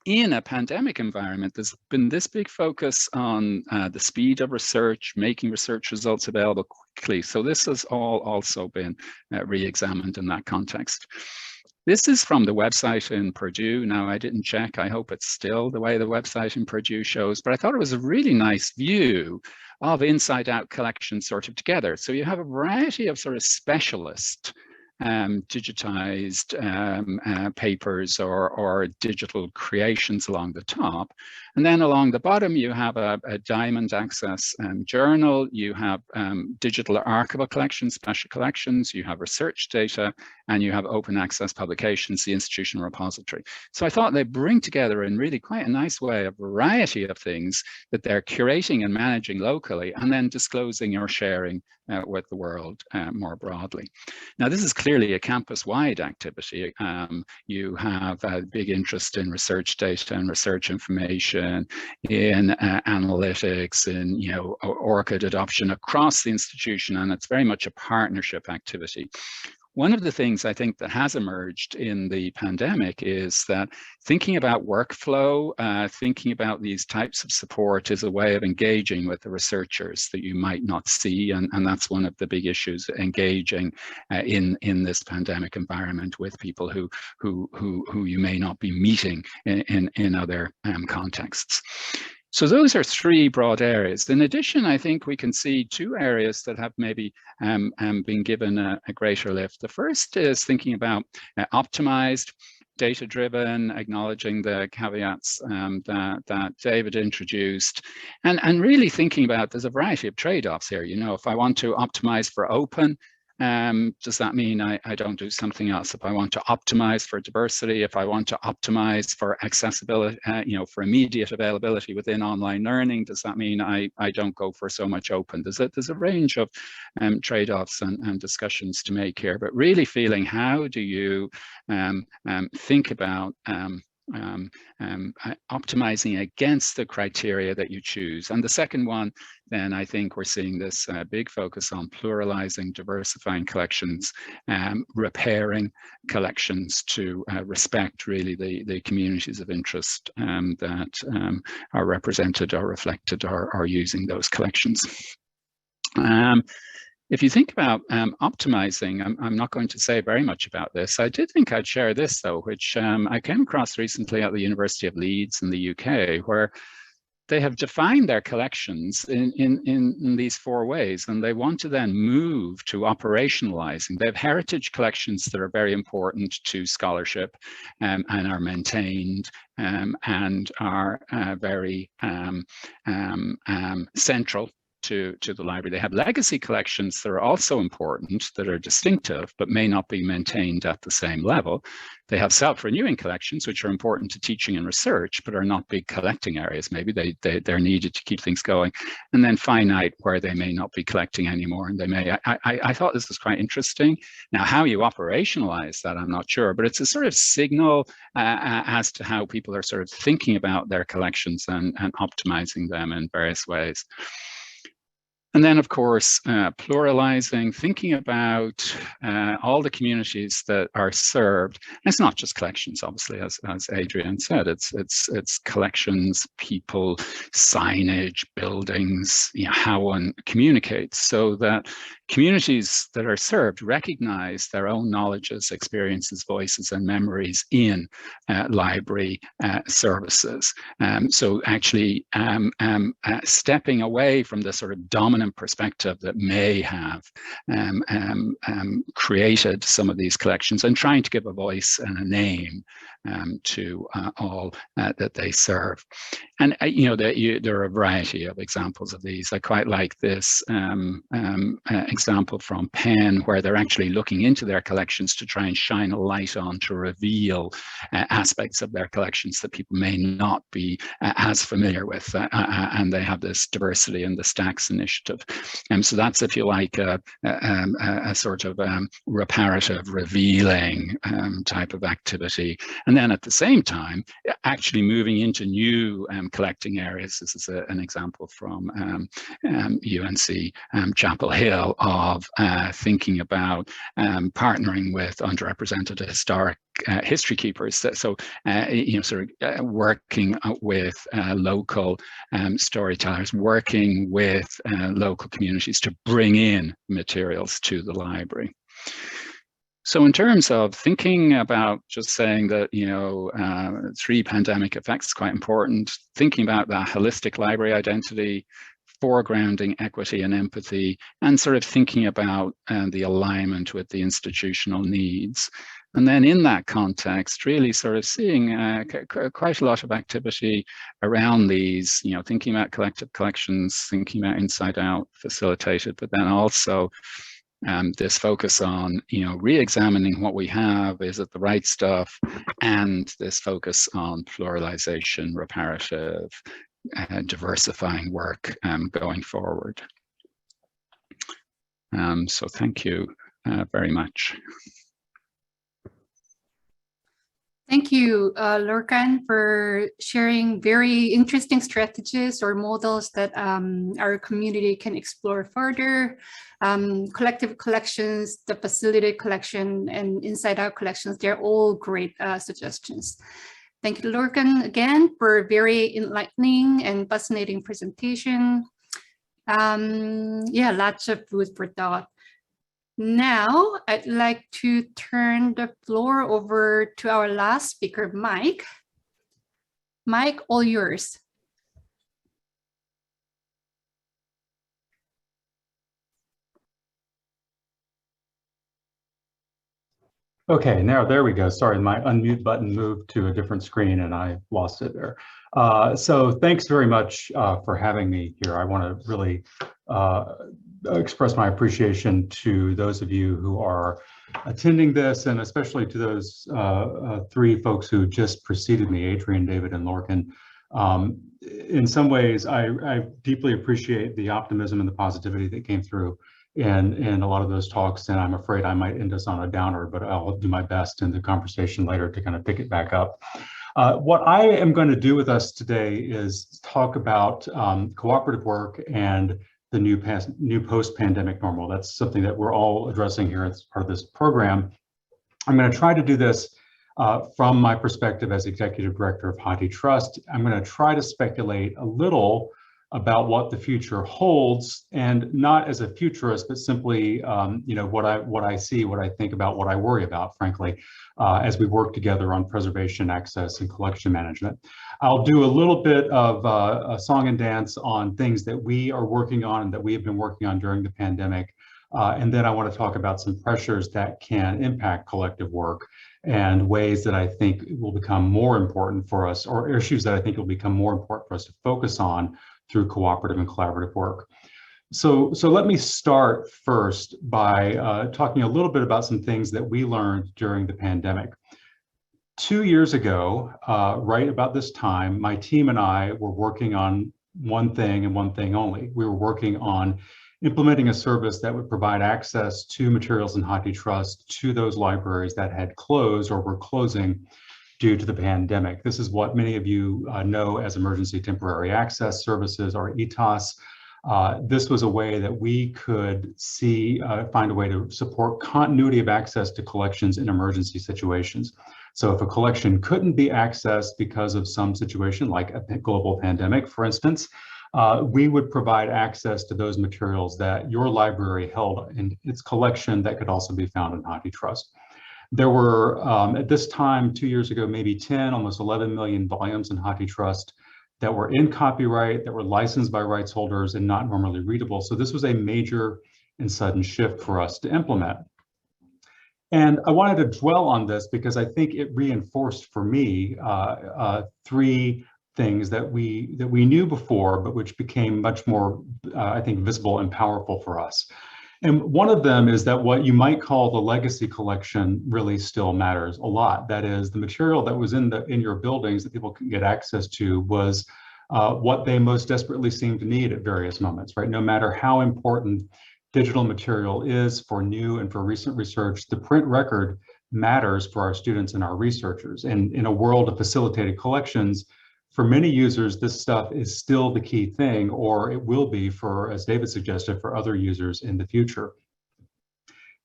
in a pandemic environment, there's been this big focus on the speed of research, making research results available quickly. So this has all also been re-examined in that context. This is from the website in Purdue. Now, I didn't check. I hope it's still the way the website in Purdue shows, but I thought it was a really nice view of inside out collections sort of together. So you have a variety of sort of specialist digitized papers or digital creations along the top. And then along the bottom, you have a diamond access journal, you have digital archival collections, special collections, you have research data, and you have open access publications, the institutional repository. So I thought they bring together in really quite a nice way a variety of things that they're curating and managing locally, and then disclosing or sharing with the world more broadly. Now, this is clearly a campus-wide activity. You have a big interest in research data and research information, in analytics, in ORCID adoption across the institution, and it's very much a partnership activity. One of the things I think that has emerged in the pandemic is that thinking about workflow, thinking about these types of support is a way of engaging with the researchers that you might not see, and that's one of the big issues, engaging in this pandemic environment with people who you may not be meeting in other contexts. So those are three broad areas. In addition, I think we can see two areas that have maybe been given a greater lift. The first is thinking about optimized, data-driven, acknowledging the caveats that David introduced, and really thinking about there's a variety of trade-offs here. If I want to optimize for open, does that mean I don't do something else? If I want to optimize for diversity, if I want to optimize for accessibility, for immediate availability within online learning, does that mean I don't go for so much open? There's a range of trade-offs and discussions to make here, but really feeling how do you think about optimizing against the criteria that you choose. And the second one, then I think we're seeing this big focus on pluralizing, diversifying collections, repairing collections to respect really the communities of interest that are represented or reflected or are using those collections. If you think about optimizing, I'm not going to say very much about this. I did think I'd share this though, which I came across recently at the University of Leeds in the UK, where they have defined their collections in these four ways, and they want to then move to operationalizing. They have heritage collections that are very important to scholarship and are maintained and are very central to the library. They have legacy collections that are also important, that are distinctive, but may not be maintained at the same level. They have self-renewing collections, which are important to teaching and research, but are not big collecting areas. Maybe they're needed to keep things going. And then finite, where they may not be collecting anymore. And they may, I thought this was quite interesting. Now, how you operationalize that, I'm not sure, but it's a sort of signal as to how people are sort of thinking about their collections and optimizing them in various ways. And then, of course, pluralizing, thinking about all the communities that are served. And it's not just collections, obviously, as Adrian said. It's collections, people, signage, buildings, how one communicates, so that communities that are served recognize their own knowledges, experiences, voices, and memories in library services. So actually stepping away from the sort of dominant perspective that may have created some of these collections, and trying to give a voice and a name to all that they serve. And there are a variety of examples of these. I quite like this example from Penn, where they're actually looking into their collections to try and shine a light on, to reveal aspects of their collections that people may not be as familiar with. And they have this diversity in the Stacks initiative. So that's, if you like, a sort of reparative, revealing type of activity. And then at the same time, actually moving into new collecting areas. This is an example from UNC Chapel Hill of thinking about partnering with underrepresented historic history keepers. So, sort of working with local storytellers, working with local communities to bring in materials to the library. So in terms of thinking about just saying that, 3 pandemic effects is quite important, thinking about that holistic library identity, foregrounding equity and empathy, and sort of thinking about the alignment with the institutional needs. And then in that context, really sort of seeing quite a lot of activity around these, thinking about collective collections, thinking about inside out facilitated, but then also this focus on, re-examining what we have, is it the right stuff, and this focus on pluralization, reparative, diversifying work going forward. So thank you very much. Thank you, Lorcan, for sharing very interesting strategies or models that our community can explore further. Collective collections, the facilitated collection, and inside-out collections, they're all great suggestions. Thank you, Lorcan, again, for a very enlightening and fascinating presentation. Yeah, lots of food for thought. Now, I'd like to turn the floor over to our last speaker, Mike. Mike, all yours. Okay, now there we go. Sorry, my unmute button moved to a different screen and I lost it there. So thanks very much for having me here. I want to really express my appreciation to those of you who are attending this, and especially to those 3 folks who just preceded me, Adrian, David, and Lorcan. In some ways, I deeply appreciate the optimism and the positivity that came through in a lot of those talks, and I'm afraid I might end us on a downer, but I'll do my best in the conversation later to kind of pick it back up. What I am going to do with us today is talk about cooperative work and the new post-pandemic normal. That's something that we're all addressing here as part of this program. I'm going to try to do this from my perspective as Executive Director of HathiTrust. I'm going to try to speculate a little about what the future holds, and not as a futurist, but simply, what I see, what I think about, what I worry about, frankly, as we work together on preservation, access, and collection management. I'll do a little bit of a song and dance on things that we are working on and that we have been working on during the pandemic. And then I want to talk about some pressures that can impact collective work and ways that I think will become more important for us, or issues that I think will become more important for us to focus on through cooperative and collaborative work. So let me start first by talking a little bit about some things that we learned during the pandemic. 2 years ago, right about this time, my team and I were working on one thing and one thing only. We were working on implementing a service that would provide access to materials in HathiTrust to those libraries that had closed or were closing due to the pandemic. This is what many of you know as Emergency Temporary Access Services, or ETAS. This was a way that we could find a way to support continuity of access to collections in emergency situations. So if a collection couldn't be accessed because of some situation like a global pandemic, for instance, we would provide access to those materials that your library held in its collection that could also be found in HathiTrust. There were, at this time, 2 years ago, maybe 10, almost 11 million volumes in HathiTrust that were in copyright, that were licensed by rights holders and not normally readable. So this was a major and sudden shift for us to implement. And I wanted to dwell on this because I think it reinforced for me three things that we knew before, but which became much more, I think, visible and powerful for us. And one of them is that what you might call the legacy collection really still matters a lot. That is, the material that was in your buildings that people can get access to was what they most desperately seem to need at various moments, right? No matter how important digital material is for new and for recent research, the print record matters for our students and our researchers. And in a world of facilitated collections, for many users, this stuff is still the key thing, or it will be for, as David suggested, for other users in the future.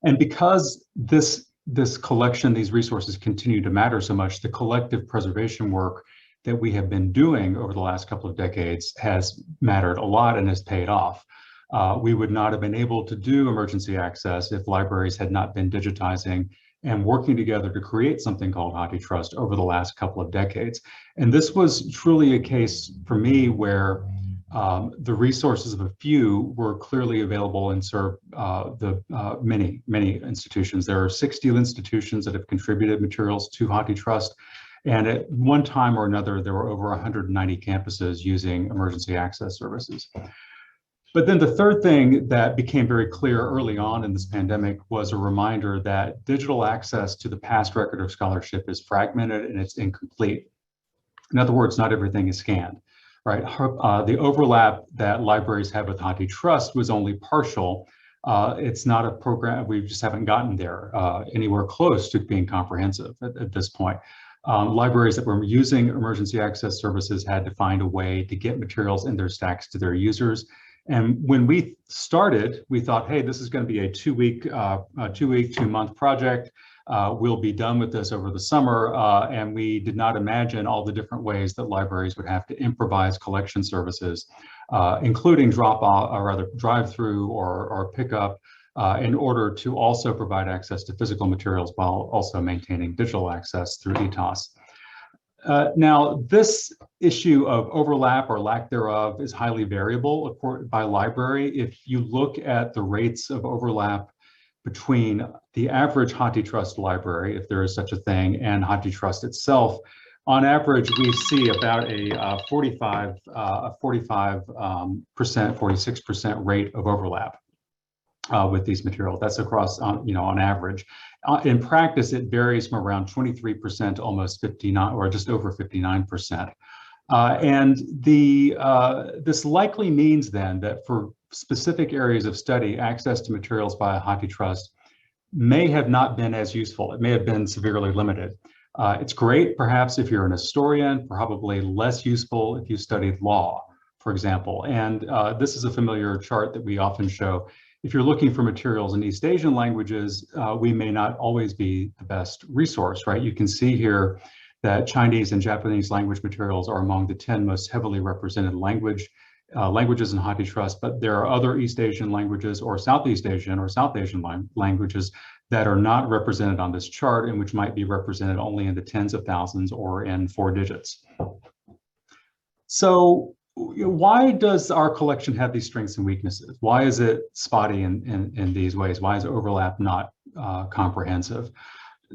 And because this collection, these resources continue to matter so much, the collective preservation work that we have been doing over the last couple of decades has mattered a lot and has paid off. We would not have been able to do emergency access if libraries had not been digitizing and working together to create something called HathiTrust over the last couple of decades. And this was truly a case for me where the resources of a few were clearly available and served many, many institutions. There are 60 institutions that have contributed materials to HathiTrust. And at one time or another, there were over 190 campuses using emergency access services. But then the third thing that became very clear early on in this pandemic was a reminder that digital access to the past record of scholarship is fragmented and it's incomplete. In other words, not everything is scanned, right? The overlap that libraries have with HathiTrust was only partial. It's not a program, we just haven't gotten there anywhere close to being comprehensive at this point. Libraries that were using emergency access services had to find a way to get materials in their stacks to their users. And when we started, we thought, hey, this is going to be a 2-month project. We'll be done with this over the summer. And we did not imagine all the different ways that libraries would have to improvise collection services, including drive-through or pickup, in order to also provide access to physical materials while also maintaining digital access through ETAS. Now, this issue of overlap or lack thereof is highly variable by library. If you look at the rates of overlap between the average HathiTrust library, if there is such a thing, and HathiTrust itself, on average, we see about a 46% rate of overlap with these materials. That's across, on average. In practice, it varies from around 23% to almost 59, or just over 59%. And this likely means then that for specific areas of study, access to materials via HathiTrust may have not been as useful. It may have been severely limited. It's great, perhaps, if you're an historian, probably less useful if you studied law, for example. And this is a familiar chart that we often show. If you're looking for materials in East Asian languages, we may not always be the best resource, right? You can see here that Chinese and Japanese language materials are among the 10 most heavily represented languages in HathiTrust, but there are other East Asian languages or Southeast Asian or South Asian languages that are not represented on this chart and which might be represented only in the tens of thousands or in 4 digits. So why does our collection have these strengths and weaknesses? Why is it spotty in these ways? Why is overlap not comprehensive?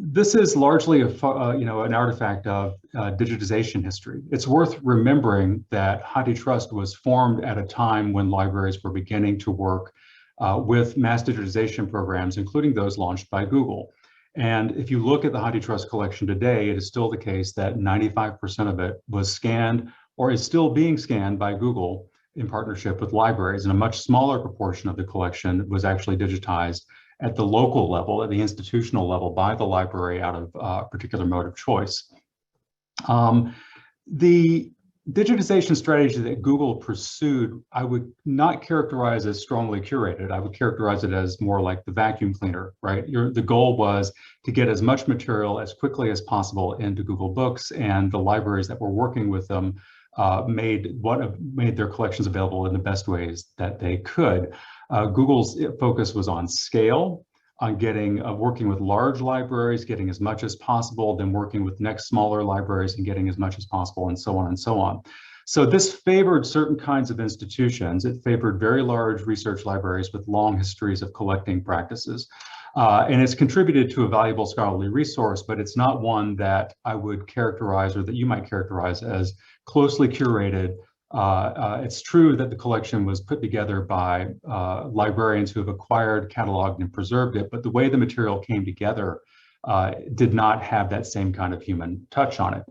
this is largely an artifact of digitization history. It's worth remembering that HathiTrust was formed at a time when libraries were beginning to work with mass digitization programs, including those launched by Google. And if you look at the HathiTrust collection today, it is still the case that 95% of it was scanned or is still being scanned by Google in partnership with libraries, and a much smaller proportion of the collection was actually digitized at the local level, at the institutional level, by the library out of a particular mode of choice. The digitization strategy that Google pursued, I would not characterize as strongly curated. I would characterize it as more like the vacuum cleaner, right? The goal was to get as much material as quickly as possible into Google Books, and the libraries that were working with them made their collections available in the best ways that they could. Google's focus was on scale, on working with large libraries, getting as much as possible, then working with next smaller libraries and getting as much as possible, and so on and so on. So this favored certain kinds of institutions. It favored very large research libraries with long histories of collecting practices. And it's contributed to a valuable scholarly resource, but it's not one that I would characterize, or that you might characterize, as closely curated. It's true that the collection was put together by librarians who have acquired, cataloged, and preserved it, but the way the material came together did not have that same kind of human touch on it.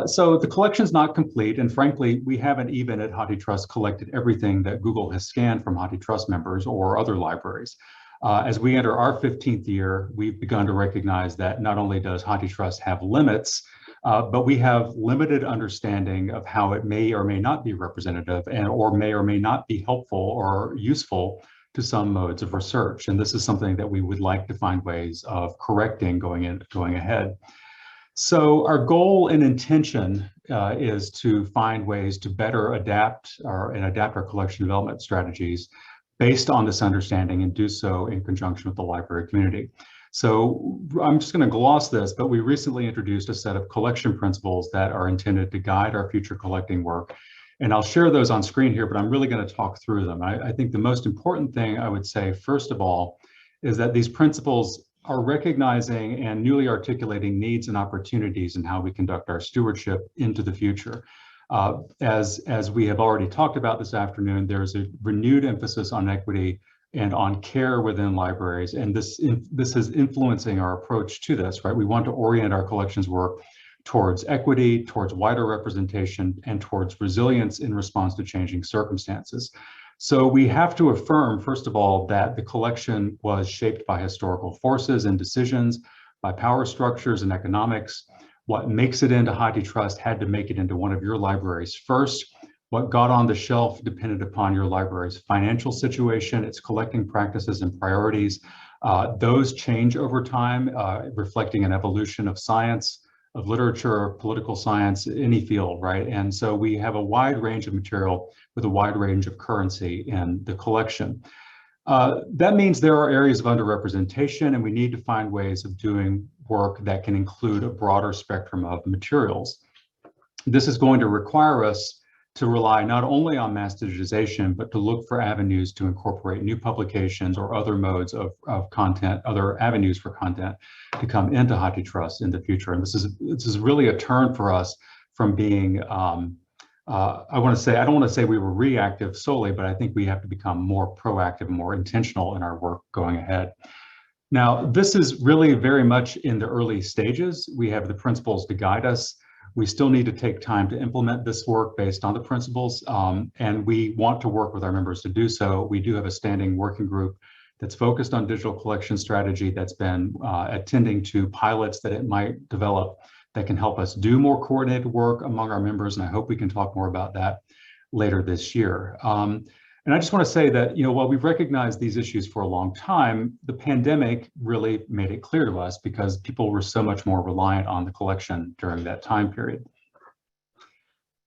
So the collection's not complete, and frankly, we haven't even at HathiTrust collected everything that Google has scanned from HathiTrust members or other libraries. As we enter our 15th year, we've begun to recognize that not only does HathiTrust have limits, but we have limited understanding of how it may or may not be representative, or may not be helpful or useful to some modes of research. And this is something that we would like to find ways of correcting going ahead. So our goal and intention is to find ways to better adapt our collection development strategies based on this understanding, and do so in conjunction with the library community. So I'm just going to gloss this, but we recently introduced a set of collection principles that are intended to guide our future collecting work. And I'll share those on screen here, but I'm really going to talk through them. I think the most important thing I would say, first of all, is that these principles are recognizing and newly articulating needs and opportunities in how we conduct our stewardship into the future. As we have already talked about this afternoon, there's a renewed emphasis on equity and on care within libraries, and this is influencing our approach to this, right? We want to orient our collections work towards equity, towards wider representation, and towards resilience in response to changing circumstances. So we have to affirm, first of all, that the collection was shaped by historical forces and decisions, by power structures and economics. What makes it into HathiTrust had to make it into one of your libraries first. What got on the shelf depended upon your library's financial situation, its collecting practices and priorities. Those change over time, reflecting an evolution of science, of literature, political science, any field, right? And so we have a wide range of material with a wide range of currency in the collection. That means there are areas of underrepresentation, and we need to find ways of doing work that can include a broader spectrum of materials. This is going to require us to rely not only on mass digitization, but to look for avenues to incorporate new publications or other modes of content, other avenues for content to come into HathiTrust in the future. And this is really a turn for us from being, I don't want to say we were reactive solely, but I think we have to become more proactive and more intentional in our work going ahead. Now, this is really very much in the early stages. We have the principles to guide us. We still need to take time to implement this work based on the principles, and we want to work with our members to do so. We do have a standing working group that's focused on digital collection strategy that's been attending to pilots that it might develop that can help us do more coordinated work among our members, and I hope we can talk more about that later this year. And I just want to say that, while we've recognized these issues for a long time, the pandemic really made it clear to us because people were so much more reliant on the collection during that time period.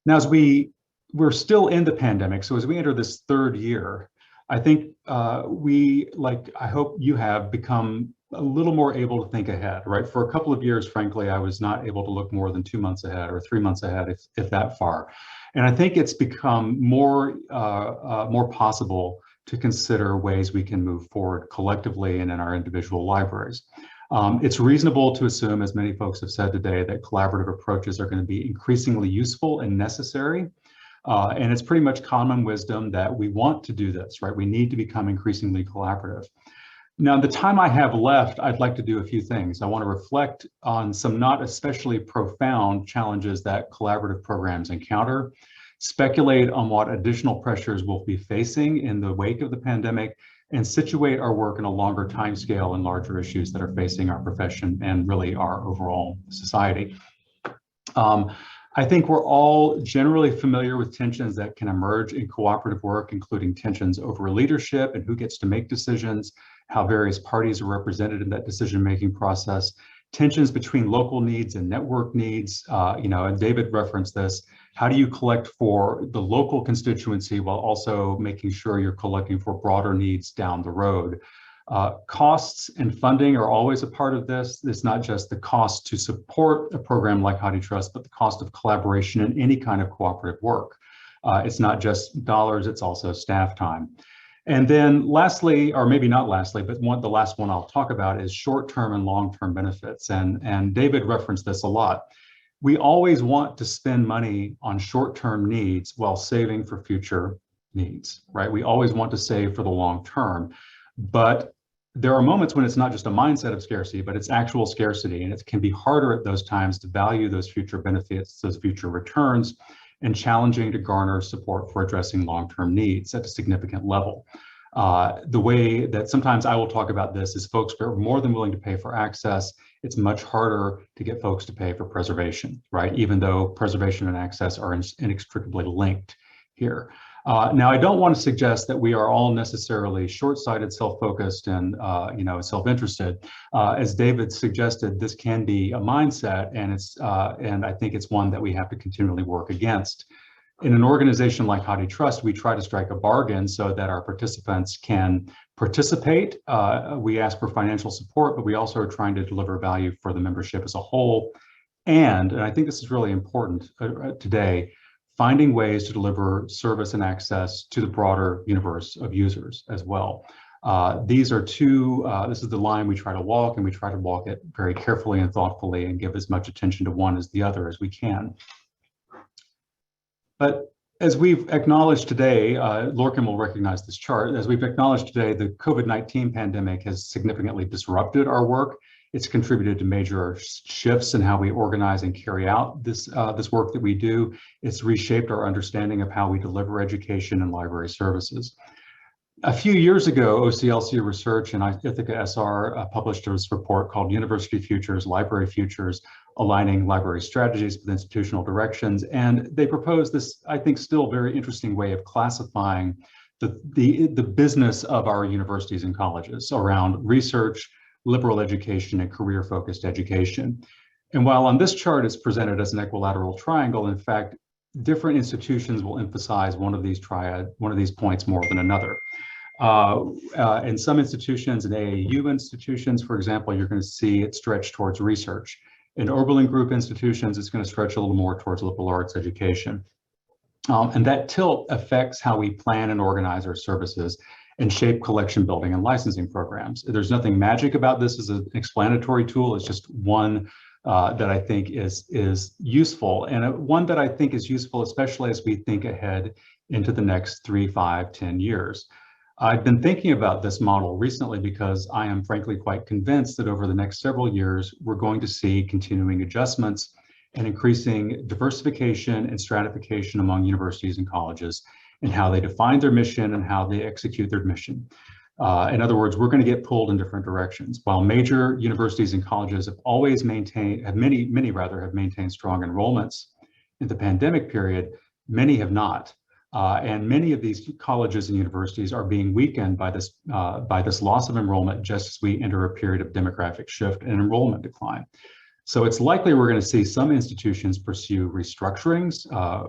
Now, as we're still in the pandemic, so as we enter this third year, I think I hope you have become a little more able to think ahead, right? For a couple of years, frankly, I was not able to look more than 2 months ahead or 3 months ahead, if that far. And I think it's become more possible to consider ways we can move forward collectively and in our individual libraries. It's reasonable to assume, as many folks have said today, that collaborative approaches are going to be increasingly useful and necessary. And it's pretty much common wisdom that we want to do this, right? We need to become increasingly collaborative. Now, the time I have left, I'd like to do a few things. I want to reflect on some not especially profound challenges that collaborative programs encounter, speculate on what additional pressures we'll be facing in the wake of the pandemic, and situate our work in a longer timescale and larger issues that are facing our profession and really our overall society. I think we're all generally familiar with tensions that can emerge in cooperative work, including tensions over leadership and who gets to make decisions, how various parties are represented in that decision-making process, tensions between local needs and network needs, and David referenced this. How do you collect for the local constituency while also making sure you're collecting for broader needs down the road? Costs and funding are always a part of this. It's not just the cost to support a program like HathiTrust, but the cost of collaboration in any kind of cooperative work. It's not just dollars, it's also staff time. And then lastly, or maybe not lastly, but the last one I'll talk about is short-term and long-term benefits. And David referenced this a lot. We always want to spend money on short-term needs while saving for future needs, right? We always want to save for the long term. But there are moments when it's not just a mindset of scarcity, but it's actual scarcity. And it can be harder at those times to value those future benefits, those future returns, and challenging to garner support for addressing long-term needs at a significant level. The way that sometimes I will talk about this is folks are more than willing to pay for access. It's much harder to get folks to pay for preservation, right? Even though preservation and access are inextricably linked here. Now, I don't want to suggest that we are all necessarily short-sighted, self-focused, and self-interested. As David suggested, this can be a mindset, and I think it's one that we have to continually work against. In an organization like HathiTrust, we try to strike a bargain so that our participants can participate. We ask for financial support, but we also are trying to deliver value for the membership as a whole. And I think this is really important today, finding ways to deliver service and access to the broader universe of users as well. These are this is the line we try to walk, and we try to walk it very carefully and thoughtfully and give as much attention to one as the other as we can. But as we've acknowledged today, Lorcan will recognize this chart, as we've acknowledged today, the COVID-19 pandemic has significantly disrupted our work. It's contributed to major shifts in how we organize and carry out this work that we do. It's reshaped our understanding of how we deliver education and library services. A few years ago, OCLC Research and Ithaca SR published this report called University Futures, Library Futures, Aligning Library Strategies with Institutional Directions. And they proposed this, I think, still very interesting way of classifying the business of our universities and colleges around research, liberal education, and career-focused education. And while on this chart it's presented as an equilateral triangle, in fact, different institutions will emphasize one of these points more than another. In some institutions, in AAU institutions, for example, you're going to see it stretch towards research. In Oberlin Group institutions, it's going to stretch a little more towards liberal arts education. And that tilt affects how we plan and organize our services and shape collection building and licensing programs. There's nothing magic about this as an explanatory tool. It's just one that I think is useful, and one that I think is useful, especially as we think ahead into the next 3, 5, 10 years. I've been thinking about this model recently because I am frankly quite convinced that over the next several years, we're going to see continuing adjustments and increasing diversification and stratification among universities and colleges in how they define their mission and how they execute their mission. In other words, we're going to get pulled in different directions. While major universities and colleges have always maintained, many have maintained strong enrollments in the pandemic period, many have not. And many of these colleges and universities are being weakened by this loss of enrollment just as we enter a period of demographic shift and enrollment decline. So it's likely we're going to see some institutions pursue restructurings,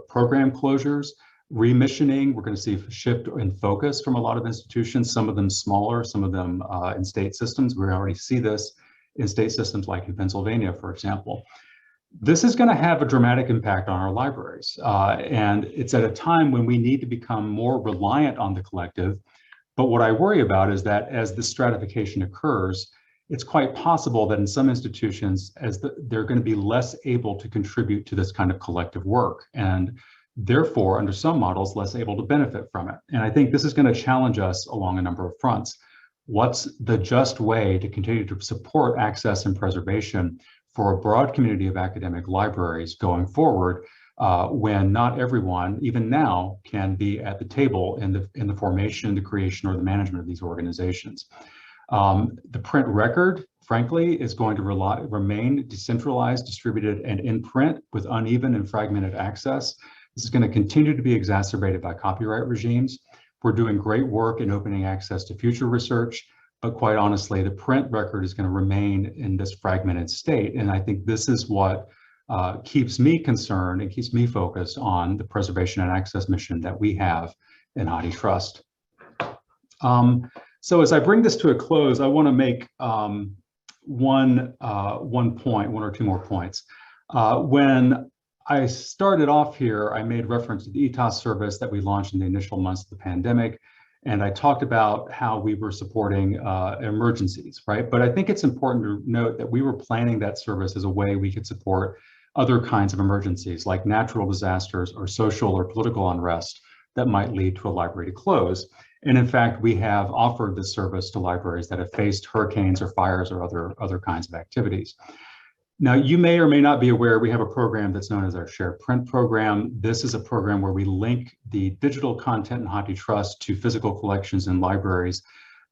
program closures, remissioning. We're going to see a shift in focus from a lot of institutions, some of them smaller, some of them in state systems. We already see this in state systems like in Pennsylvania, for example. This is going to have a dramatic impact on our libraries. And it's at a time when we need to become more reliant on the collective. But what I worry about is that as this stratification occurs, it's quite possible that in some institutions, they're going to be less able to contribute to this kind of collective work, and therefore, under some models, less able to benefit from it. And I think this is going to challenge us along a number of fronts. What's the just way to continue to support access and preservation for a broad community of academic libraries going forward, when not everyone, even now, can be at the table in the formation, the creation, or the management of these organizations? The print record, frankly, is going to remain decentralized, distributed, and in print with uneven and fragmented access. This is going to continue to be exacerbated by copyright regimes. We're doing great work in opening access to future research, but quite honestly, the print record is going to remain in this fragmented state. And I think this is what keeps me concerned and keeps me focused on the preservation and access mission that we have in HathiTrust. So as I bring this to a close, I want to make one or two more points. When I started off here, I made reference to the ETAS service that we launched in the initial months of the pandemic, and I talked about how we were supporting emergencies, right? But I think it's important to note that we were planning that service as a way we could support other kinds of emergencies like natural disasters or social or political unrest that might lead to a library to close. And in fact, we have offered this service to libraries that have faced hurricanes or fires or other kinds of activities. Now, you may or may not be aware, we have a program that's known as our Shared Print program. This is a program where we link the digital content in HathiTrust to physical collections in libraries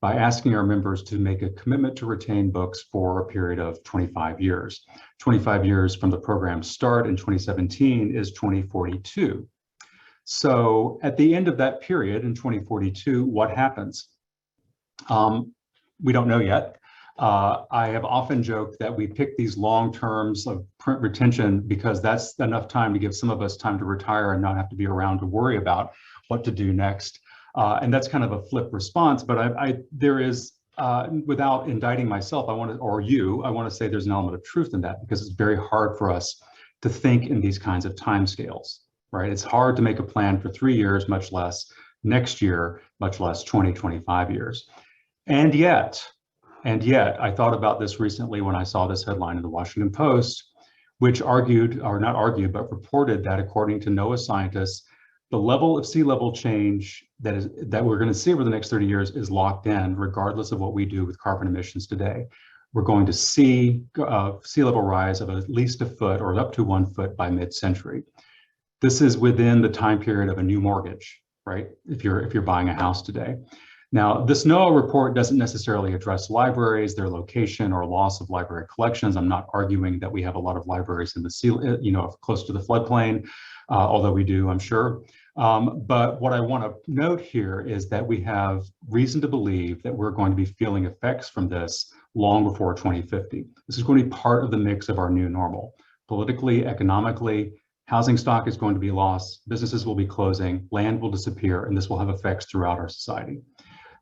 by asking our members to make a commitment to retain books for a period of 25 years. 25 years from the program's start in 2017 is 2042. So at the end of that period in 2042, what happens? We don't know yet. I have often joked that we pick these long terms of print retention because that's enough time to give some of us time to retire and not have to be around to worry about what to do next. And that's kind of a flip response, but there is, without indicting myself, I want to say there's an element of truth in that, because it's very hard for us to think in these kinds of timescales, right? It's hard to make a plan for 3 years, much less next year, much less 20, 25 years. And yet, I thought about this recently when I saw this headline in the Washington Post, which argued, or not argued, but reported that according to NOAA scientists, the level of sea level change that we're going to see over the next 30 years is locked in, regardless of what we do with carbon emissions today. We're going to see sea level rise of at least a foot or up to 1 foot by mid-century. This is within the time period of a new mortgage, right? If you're buying a house today. Now, this NOAA report doesn't necessarily address libraries, their location, or loss of library collections. I'm not arguing that we have a lot of libraries in the sea, close to the floodplain, although we do, I'm sure. But what I want to note here is that we have reason to believe that we're going to be feeling effects from this long before 2050. This is going to be part of the mix of our new normal. Politically, economically, housing stock is going to be lost, businesses will be closing, land will disappear, and this will have effects throughout our society.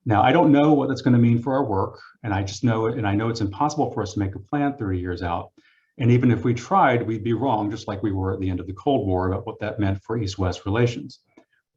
Now, I don't know what that's going to mean for our work, and I just know it, and I know it's impossible for us to make a plan 30 years out. And even if we tried, we'd be wrong, just like we were at the end of the Cold War about what that meant for East-West relations.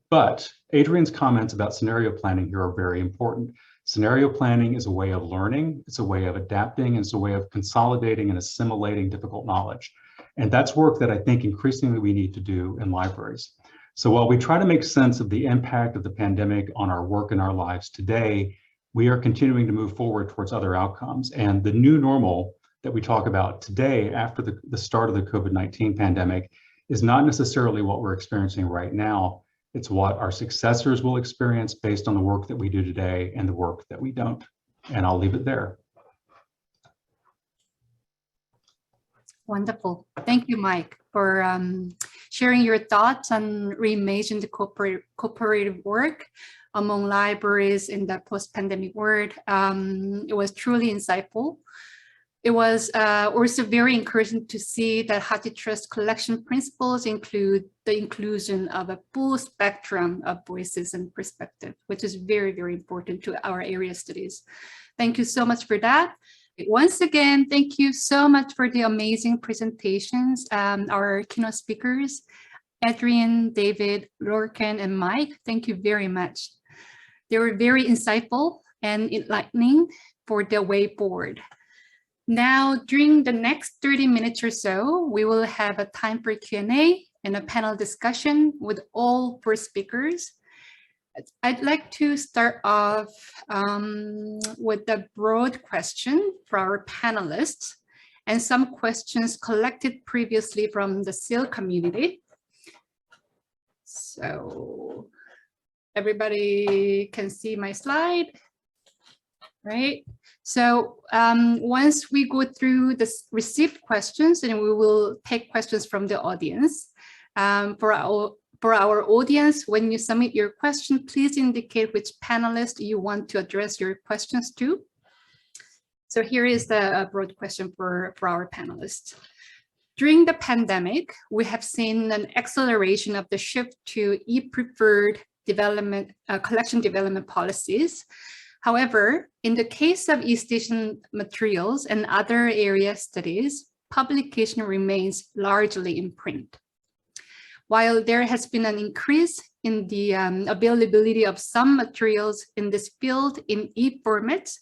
But Adrian's comments about scenario planning here are very important. Scenario planning is a way of learning, it's a way of adapting, and it's a way of consolidating and assimilating difficult knowledge. And that's work that I think increasingly we need to do in libraries. So while we try to make sense of the impact of the pandemic on our work and our lives today, we are continuing to move forward towards other outcomes. And the new normal that we talk about today after the start of the COVID-19 pandemic is not necessarily what we're experiencing right now. It's what our successors will experience based on the work that we do today and the work that we don't. And I'll leave it there. Wonderful. Thank you, Mike, for sharing your thoughts on reimagine the cooperative work among libraries in the post-pandemic world. It was truly insightful. It was also very encouraging to see that HathiTrust collection principles include the inclusion of a full spectrum of voices and perspective, which is very, very important to our area studies. Thank you so much for that. Once again, thank you so much for the amazing presentations. Our keynote speakers, Adrian, David, Lorcan, and Mike, thank you very much. They were very insightful and enlightening for the way forward. Now, during the next 30 minutes or so, we will have a time for Q&A and a panel discussion with all 4 speakers. I'd like to start off with a broad question for our panelists and some questions collected previously from the CEAL community. So everybody can see my slide, right? So once we go through the received questions, and we will take questions from the audience. For our audience, when you submit your question, please indicate which panelist you want to address your questions to. So here is the broad question for our panelists. During the pandemic, we have seen an acceleration of the shift to e-preferred development, collection development policies. However, in the case of e-station materials and other area studies, publication remains largely in print. While there has been an increase in the availability of some materials in this field in e-formats,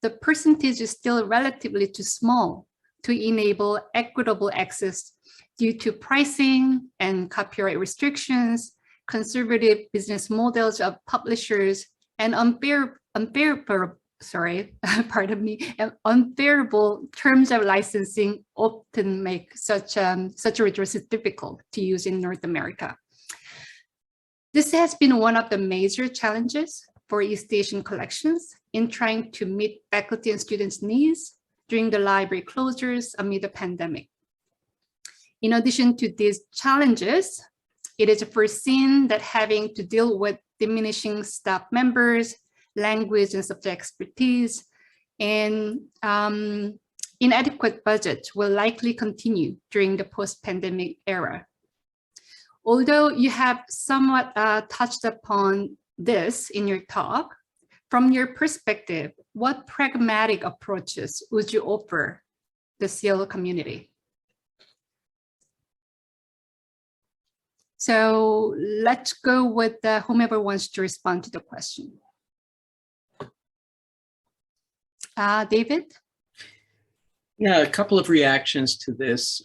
the percentage is still relatively too small to enable equitable access due to pricing and copyright restrictions, conservative business models of publishers, and unbearable terms of licensing often make such resources difficult to use in North America. This has been one of the major challenges for e-station collections in trying to meet faculty and students' needs during the library closures amid the pandemic. In addition to these challenges, it is foreseen that having to deal with diminishing staff members, language and subject expertise, and inadequate budget will likely continue during the post-pandemic era. Although you have somewhat touched upon this in your talk, from your perspective, what pragmatic approaches would you offer the CEAL community? So let's go with whomever wants to respond to the question. David? Yeah, a couple of reactions to this.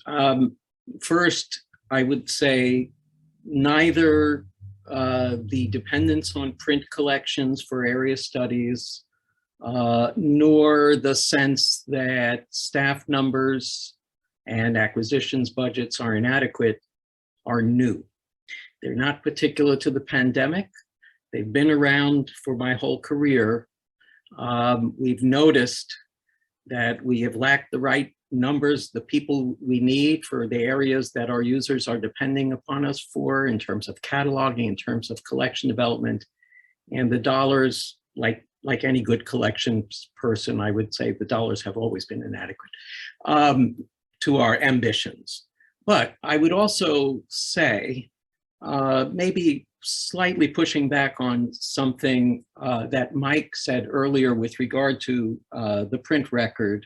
First, I would say neither the dependence on print collections for area studies, nor the sense that staff numbers and acquisitions budgets are inadequate are new. They're not particular to the pandemic. They've been around for my whole career. We've noticed that we have lacked the right numbers, the people we need for the areas that our users are depending upon us for in terms of cataloging, in terms of collection development, and the dollars, like any good collections person, I would say the dollars have always been inadequate to our ambitions. But I would also say, maybe slightly pushing back on something that Mike said earlier with regard to the print record.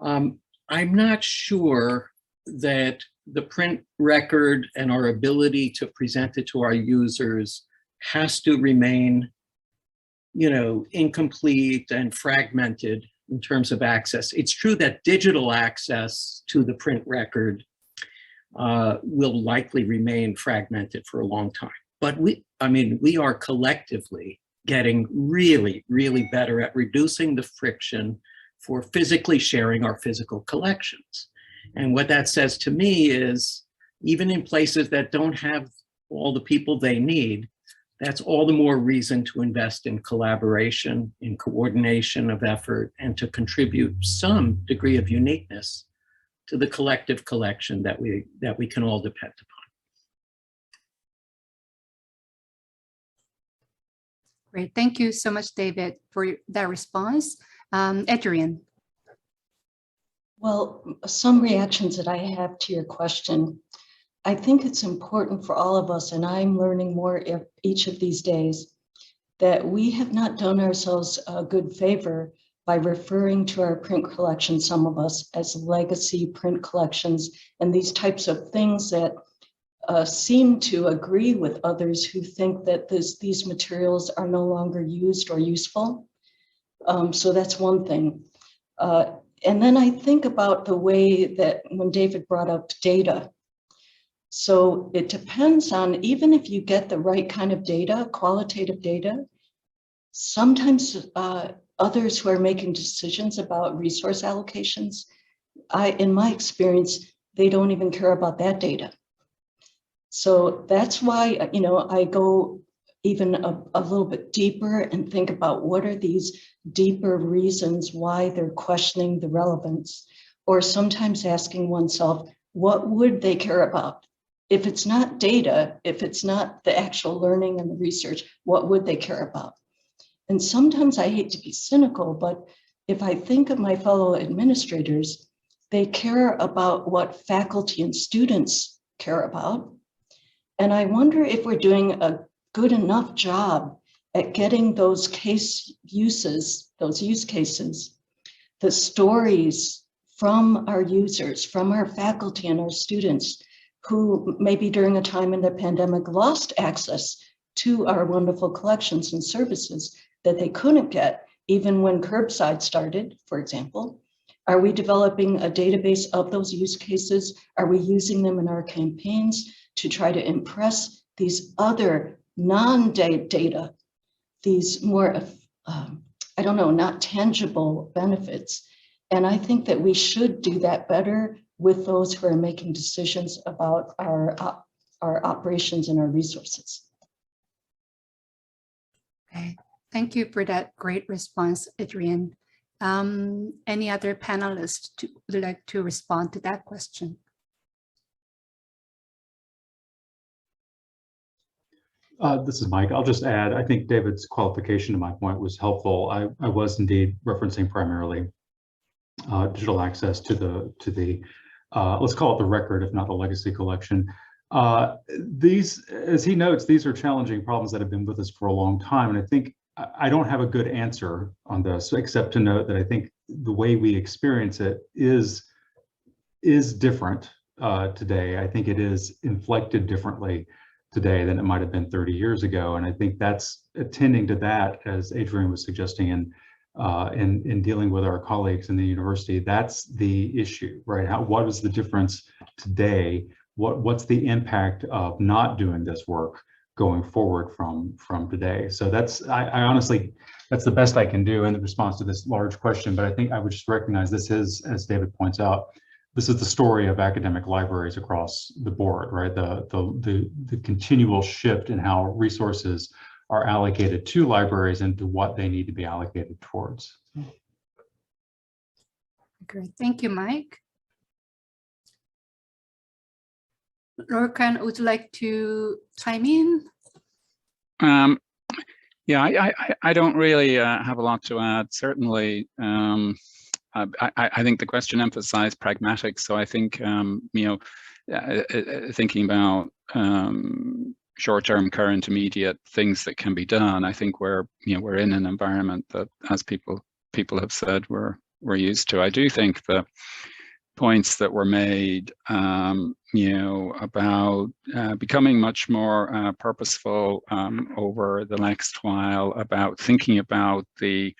I'm not sure that the print record and our ability to present it to our users has to remain, incomplete and fragmented in terms of access. It's true that digital access to the print record will likely remain fragmented for a long time. But we are collectively getting really, really better at reducing the friction for physically sharing our physical collections. And what that says to me is, even in places that don't have all the people they need, that's all the more reason to invest in collaboration, in coordination of effort, and to contribute some degree of uniqueness to the collective collection that we can all depend upon. Great, thank you so much, David, for that response. Adrian. Well, some reactions that I have to your question. I think it's important for all of us, and I'm learning more each of these days, that we have not done ourselves a good favor by referring to our print collection, some of us, as legacy print collections and these types of things that seem to agree with others who think that these materials are no longer used or useful. So that's one thing. And then I think about the way that when David brought up data. So it depends on, even if you get the right kind of data, qualitative data, sometimes others who are making decisions about resource allocations, in my experience, they don't even care about that data. So that's why, you know, I go even a little bit deeper and think about what are these deeper reasons why they're questioning the relevance, or sometimes asking oneself, what would they care about? If it's not data, if it's not the actual learning and the research, what would they care about? And sometimes I hate to be cynical, but if I think of my fellow administrators, they care about what faculty and students care about. And I wonder if we're doing a good enough job at getting those use cases, the stories from our users, from our faculty and our students, who maybe during a time in the pandemic lost access to our wonderful collections and services that they couldn't get even when curbside started, for example. Are we developing a database of those use cases? Are we using them in our campaigns to try to impress these other non-data, these more, I don't know, not tangible benefits? And I think that we should do that better with those who are making decisions about our operations and our resources. Okay, thank you for that great response, Adrian. Any other panelists would like to respond to that question? This is Mike. I'll just add, I think David's qualification to my point was helpful. I was indeed referencing primarily digital access to the let's call it the record, if not the legacy collection. These, as he notes, these are challenging problems that have been with us for a long time. And I think I don't have a good answer on this, except to note that I think the way we experience it is different today. I think it is inflected differently today than it might have been 30 years ago. And I think that's attending to that, as Adrian was suggesting, in dealing with our colleagues in the university. That's the issue, right? What is the difference today? What's the impact of not doing this work going forward from today? So I honestly, that's the best I can do in the response to this large question. But I think I would just recognize this is, as David points out, this is the story of academic libraries across the board, right? The continual shift in how resources are allocated to libraries and to what they need to be allocated towards. Great, thank you, Mike. Lorcan, would you like to chime in? Yeah, I don't really have a lot to add. Certainly, I think the question emphasized pragmatic. So I think, you know, thinking about short-term, current, immediate things that can be done, I think we're in an environment that, as people have said, we're used to. I do think the points that were made, you know, about becoming much more purposeful over the next while, about thinking about the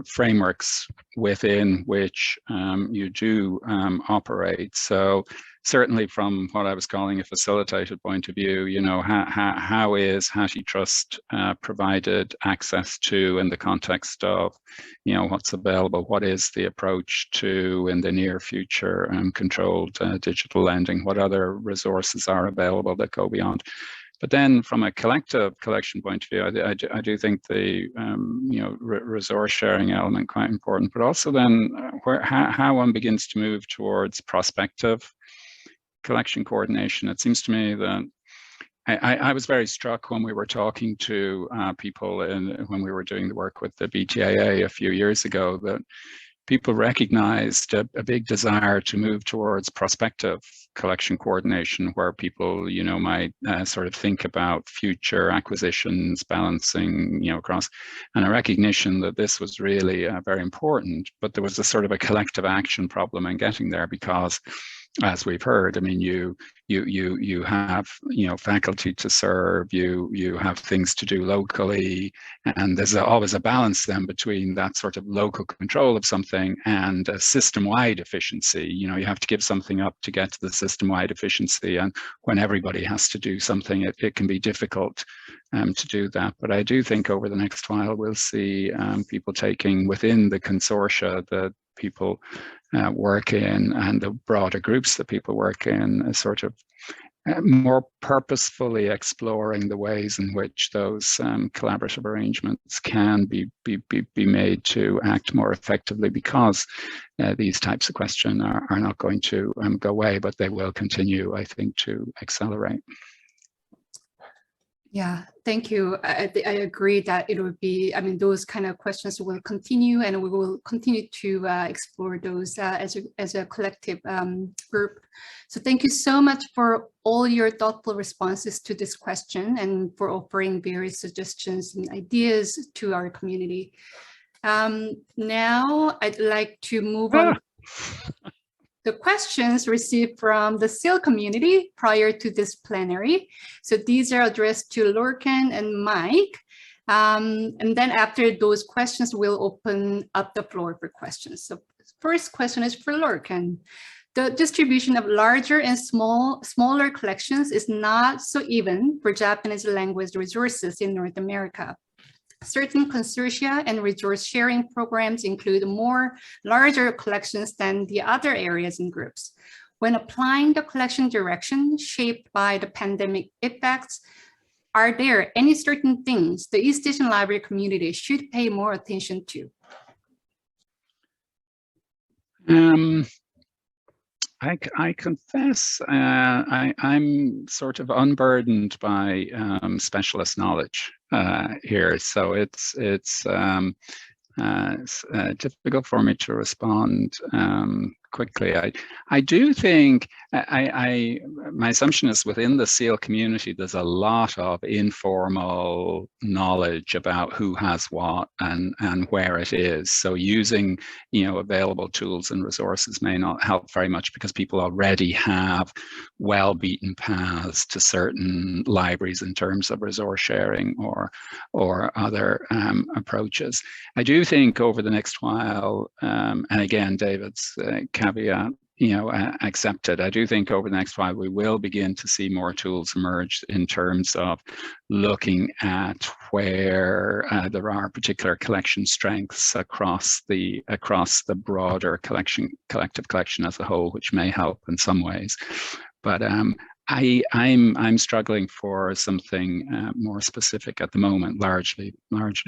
frameworks within which you do operate. So certainly from what I was calling a facilitated point of view, you know, how is HashiTrust provided access to in the context of, you know, what's available, what is the approach to in the near future controlled digital lending, what other resources are available that go beyond. But then from a collective collection point of view, I do think the you know, resource sharing element quite important, but also then how one begins to move towards prospective collection coordination. It seems to me that I was very struck when we were talking to people when we were doing the work with the BTAA a few years ago, that people recognized a big desire to move towards prospective collection coordination, where people, you know, might sort of think about future acquisitions, balancing, you know, across, and a recognition that this was really very important. But there was a sort of a collective action problem in getting there, because as we've heard. I mean, you have, you know, faculty to serve, you have things to do locally, and there's always a balance then between that sort of local control of something and a system-wide efficiency. You know, you have to give something up to get to the system-wide efficiency, and when everybody has to do something, it can be difficult to do that. But I do think over the next while we'll see people taking within the consortia that people work in and the broader groups that people work in, a sort of more purposefully exploring the ways in which those collaborative arrangements can be made to act more effectively, because these types of questions are not going to go away, but they will continue, I think, to accelerate. Yeah, thank you. I agree that it would be, I mean, those kind of questions will continue, and we will continue to explore those as a collective group. So thank you so much for all your thoughtful responses to this question and for offering various suggestions and ideas to our community. Now I'd like to move on. The questions received from the CEAL community prior to this plenary. So these are addressed to Lorcan and Mike. And then after those questions, we'll open up the floor for questions. So first question is for Lorcan. The distribution of larger and smaller collections is not so even for Japanese language resources in North America. Certain consortia and resource sharing programs include larger collections than the other areas and groups. When applying the collection direction shaped by the pandemic effects, are there any certain things the East Asian Library community should pay more attention to? I confess I'm sort of unburdened by specialist knowledge here, so it's difficult for me to respond quickly. I do think my assumption is within the CEAL community there's a lot of informal knowledge about who has what and where it is. So using, you know, available tools and resources may not help very much because people already have well-beaten paths to certain libraries in terms of resource sharing or other approaches. I do think over the next while, and again, David's caveat, you know, accepted. I do think over the next while we will begin to see more tools emerge in terms of looking at where there are particular collection strengths across the broader collective collection as a whole, which may help in some ways. But I'm struggling for something more specific at the moment, largely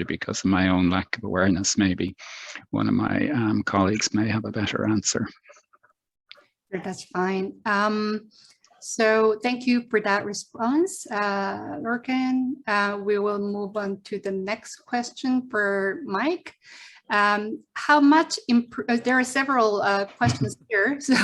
because of my own lack of awareness. Maybe one of my colleagues may have a better answer. That's fine. So thank you for that response, Lorcan. We will move on to the next question for Mike. How much there are several questions here, so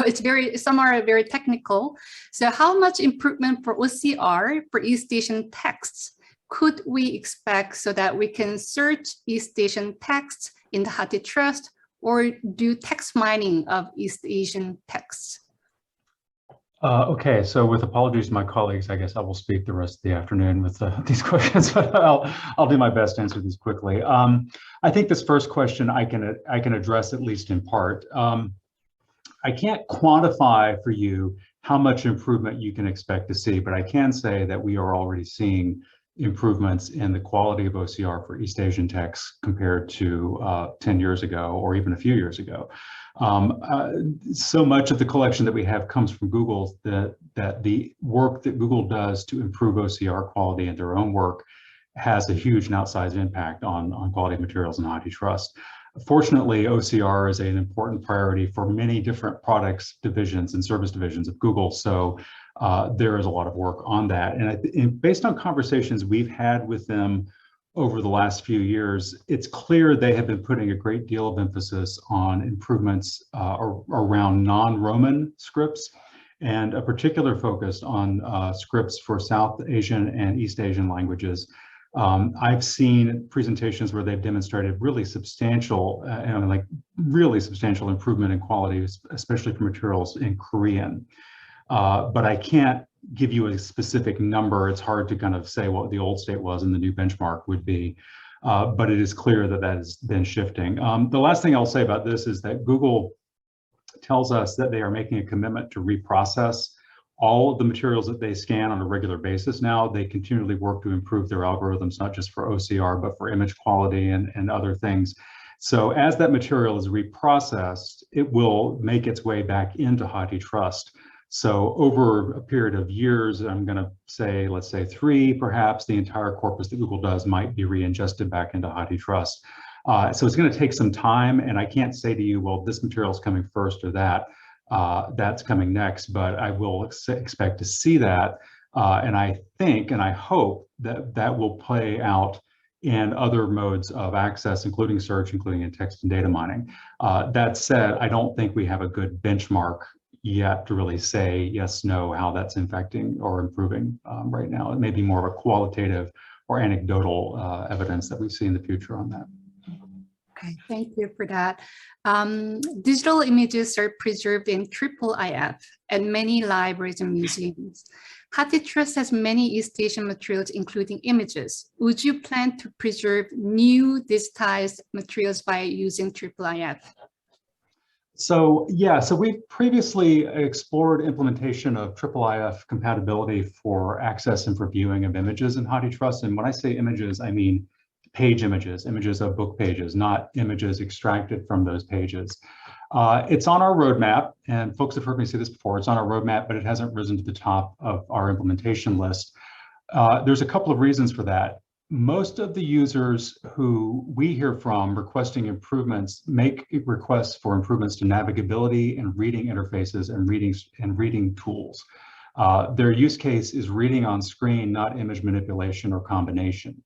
some are very technical. So how much improvement for OCR for East Asian texts could we expect so that we can search East Asian texts in the HathiTrust or do text mining of East Asian texts? Okay, so with apologies to my colleagues, I guess I will speak the rest of the afternoon with these questions, but I'll do my best to answer these quickly. I think this first question I can address at least in part. I can't quantify for you how much improvement you can expect to see, but I can say that we are already seeing improvements in the quality of OCR for East Asian texts compared to 10 years ago or even a few years ago. So much of the collection that we have comes from Google that the work that Google does to improve OCR quality in their own work has a huge and outsized impact on quality materials in HathiTrust. Fortunately, OCR is an important priority for many different products divisions and service divisions of Google. So there is a lot of work on that. And based on conversations we've had with them over the last few years, it's clear they have been putting a great deal of emphasis on improvements around non-Roman scripts and a particular focus on scripts for South Asian and East Asian languages. I've seen presentations where they've demonstrated really substantial, really substantial improvement in quality, especially for materials in Korean. But I can't give you a specific number. It's hard to kind of say what the old state was and the new benchmark would be. But it is clear that that has been shifting. The last thing I'll say about this is that Google tells us that they are making a commitment to reprocess all of the materials that they scan on a regular basis now. They continually work to improve their algorithms, not just for OCR, but for image quality and other things. So as that material is reprocessed, it will make its way back into HathiTrust. So over a period of years, I'm going to say, let's say 3, perhaps, the entire corpus that Google does might be re-ingested back into HathiTrust. So it's going to take some time, and I can't say to you, well, this material is coming first or that's coming next, but I will expect to see that. And I think, and I hope that that will play out in other modes of access, including search, including in text and data mining. That said, I don't think we have a good benchmark yet to really say yes, no, how that's infecting or improving right now. It may be more of a qualitative or anecdotal evidence that we see in the future on that. Okay, thank you for that. Digital images are preserved in IIIF at many libraries and museums. HathiTrust has many East Asian materials, including images. Would you plan to preserve new digitized materials by using IIIF? So yeah, so we previously explored implementation of IIIF compatibility for access and for viewing of images in HathiTrust. And when I say images, I mean page images, images of book pages, not images extracted from those pages. It's on our roadmap, and folks have heard me say this before, it's on our roadmap, but it hasn't risen to the top of our implementation list. There's a couple of reasons for that. Most of the users who we hear from requesting improvements make requests for improvements to navigability and reading interfaces and reading tools. Their use case is reading on screen, not image manipulation or combination.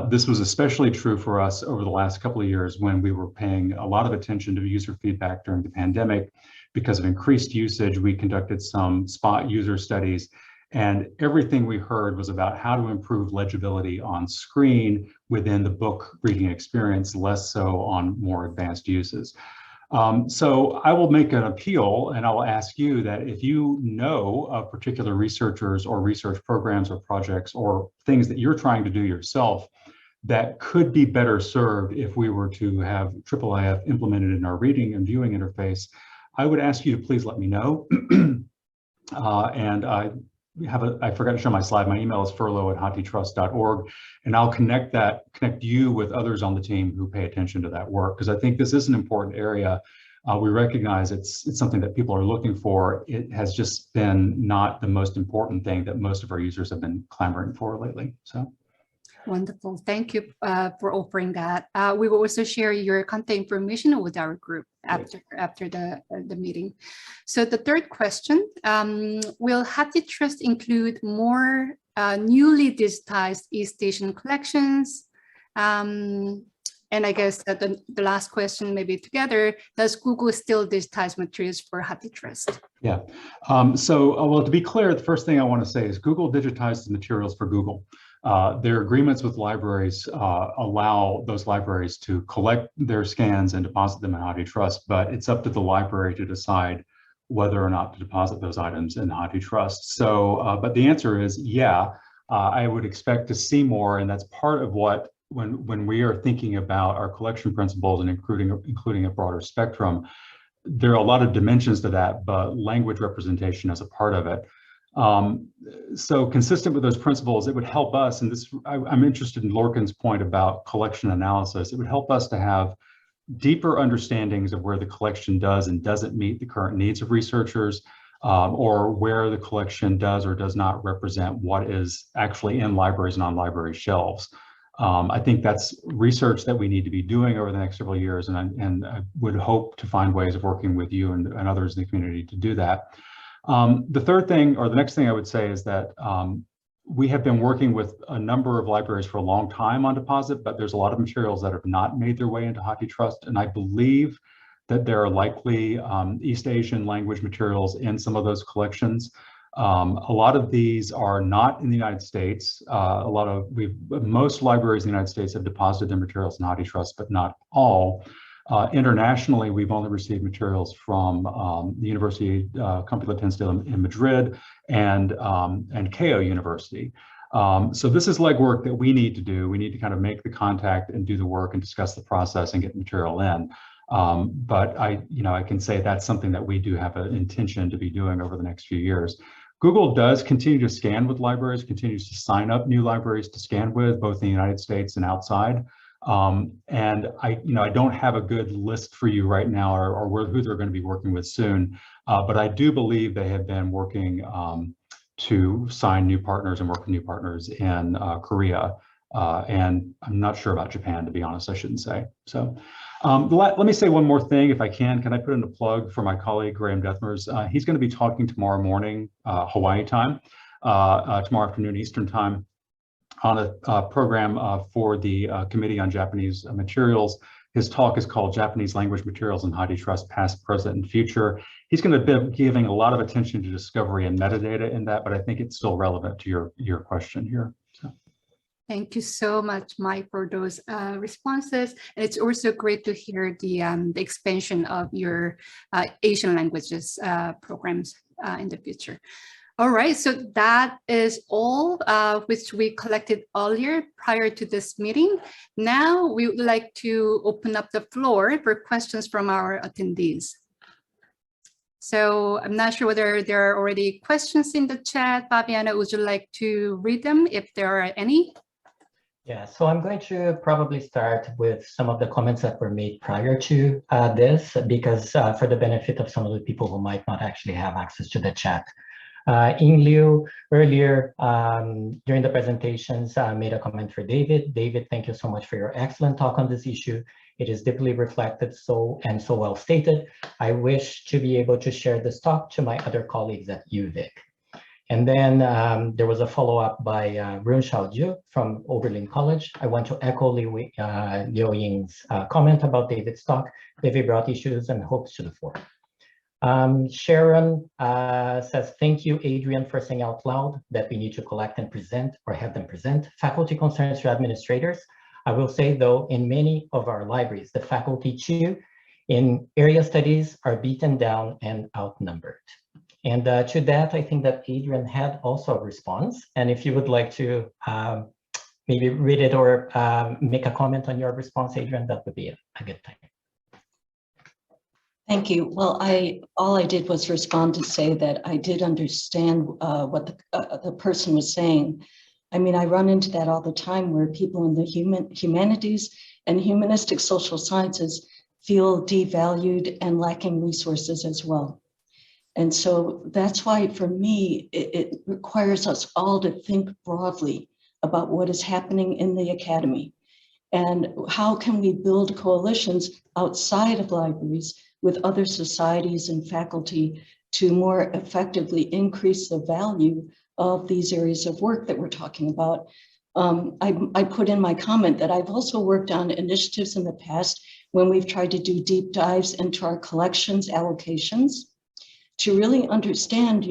This was especially true for us over the last couple of years when we were paying a lot of attention to user feedback during the pandemic. Because of increased usage, we conducted some spot user studies, and everything we heard was about how to improve legibility on screen within the book reading experience, less so on more advanced uses. So I will make an appeal, and I will ask you that if you know of particular researchers or research programs or projects or things that you're trying to do yourself that could be better served if we were to have IIIF implemented in our reading and viewing interface, I would ask you to please let me know. I forgot to show my slide. My email is furlow@hathitrust.org, and I'll connect you with others on the team who pay attention to that work, because I think this is an important area. We recognize it's something that people are looking for. It has just been not the most important thing that most of our users have been clamoring for lately. So. Wonderful. Thank you for offering that. We will also share your contact information with our group after the meeting. So the third question, will HathiTrust include more newly digitized East Asian collections? And I guess that the last question maybe together, does Google still digitize materials for HathiTrust? Yeah, well, to be clear, the first thing I want to say is Google digitizes materials for Google. Their agreements with libraries allow those libraries to collect their scans and deposit them in HathiTrust, but it's up to the library to decide whether or not to deposit those items in HathiTrust. So, but the answer is yeah, I would expect to see more, and that's part of what, when we are thinking about our collection principles and including a broader spectrum, there are a lot of dimensions to that, but language representation is a part of it. So consistent with those principles, it would help us, and this, I'm interested in Lorcan's point about collection analysis. It would help us to have deeper understandings of where the collection does and doesn't meet the current needs of researchers, or where the collection does or does not represent what is actually in libraries and on library shelves. I think that's research that we need to be doing over the next several years, and I would hope to find ways of working with you and others in the community to do that. The third thing, or the next thing I would say, is that we have been working with a number of libraries for a long time on deposit, but there's a lot of materials that have not made their way into HathiTrust, and I believe that there are likely East Asian language materials in some of those collections. A lot of these are not in the United States. Most libraries in the United States have deposited their materials in HathiTrust, but not all. Internationally, we've only received materials from the University Complutense in Madrid and Keio University. So this is legwork that we need to do. We need to kind of make the contact and do the work and discuss the process and get the material in. But I can say that's something that we do have an intention to be doing over the next few years. Google does continue to scan with libraries, continues to sign up new libraries to scan with, both in the United States and outside. And I don't have a good list for you right now, or who they're going to be working with soon. But I do believe they have been working to sign new partners and work with new partners in Korea. And I'm not sure about Japan, to be honest, I shouldn't say. So let me say one more thing, if I can. Can I put in a plug for my colleague, Graham Dethmers? He's going to be talking tomorrow morning, Hawaii time, tomorrow afternoon, Eastern time, on a program for the Committee on Japanese Materials. His talk is called Japanese Language Materials in HathiTrust, Past, Present, and Future. He's going to be giving a lot of attention to discovery and metadata in that, but I think it's still relevant to your question here. So. Thank you so much, Mike, for those responses. And it's also great to hear the expansion of your Asian languages programs in the future. All right, so that is all which we collected earlier prior to this meeting. Now we would like to open up the floor for questions from our attendees. So I'm not sure whether there are already questions in the chat. Fabiana, would you like to read them if there are any? Yeah, so I'm going to probably start with some of the comments that were made prior to this, because for the benefit of some of the people who might not actually have access to the chat. Ying Liu earlier during the presentations made a comment for David. David, thank you so much for your excellent talk on this issue. It is deeply reflected so well stated. I wish to be able to share this talk to my other colleagues at UVic. And then there was a follow-up by Run Xiaoju from Oberlin College. I want to echo Liu Ying's comment about David's talk. David brought issues and hopes to the fore. Sharon says, thank you, Adrian, for saying out loud that we need to collect and present, or have them present, faculty concerns to administrators. I will say, though, in many of our libraries, the faculty too, in area studies, are beaten down and outnumbered. And to that, I think that Adrian had also a response. And if you would like to maybe read it or make a comment on your response, Adrian, that would be a good time. Thank you. Well, all I did was respond to say that I did understand what the person was saying. I mean, I run into that all the time, where people in the humanities and humanistic social sciences feel devalued and lacking resources as well. And so that's why, for me, it requires us all to think broadly about what is happening in the academy and how can we build coalitions outside of libraries with other societies and faculty to more effectively increase the value of these areas of work that we're talking about. I put in my comment that I've also worked on initiatives in the past when we've tried to do deep dives into our collections allocations to really understand,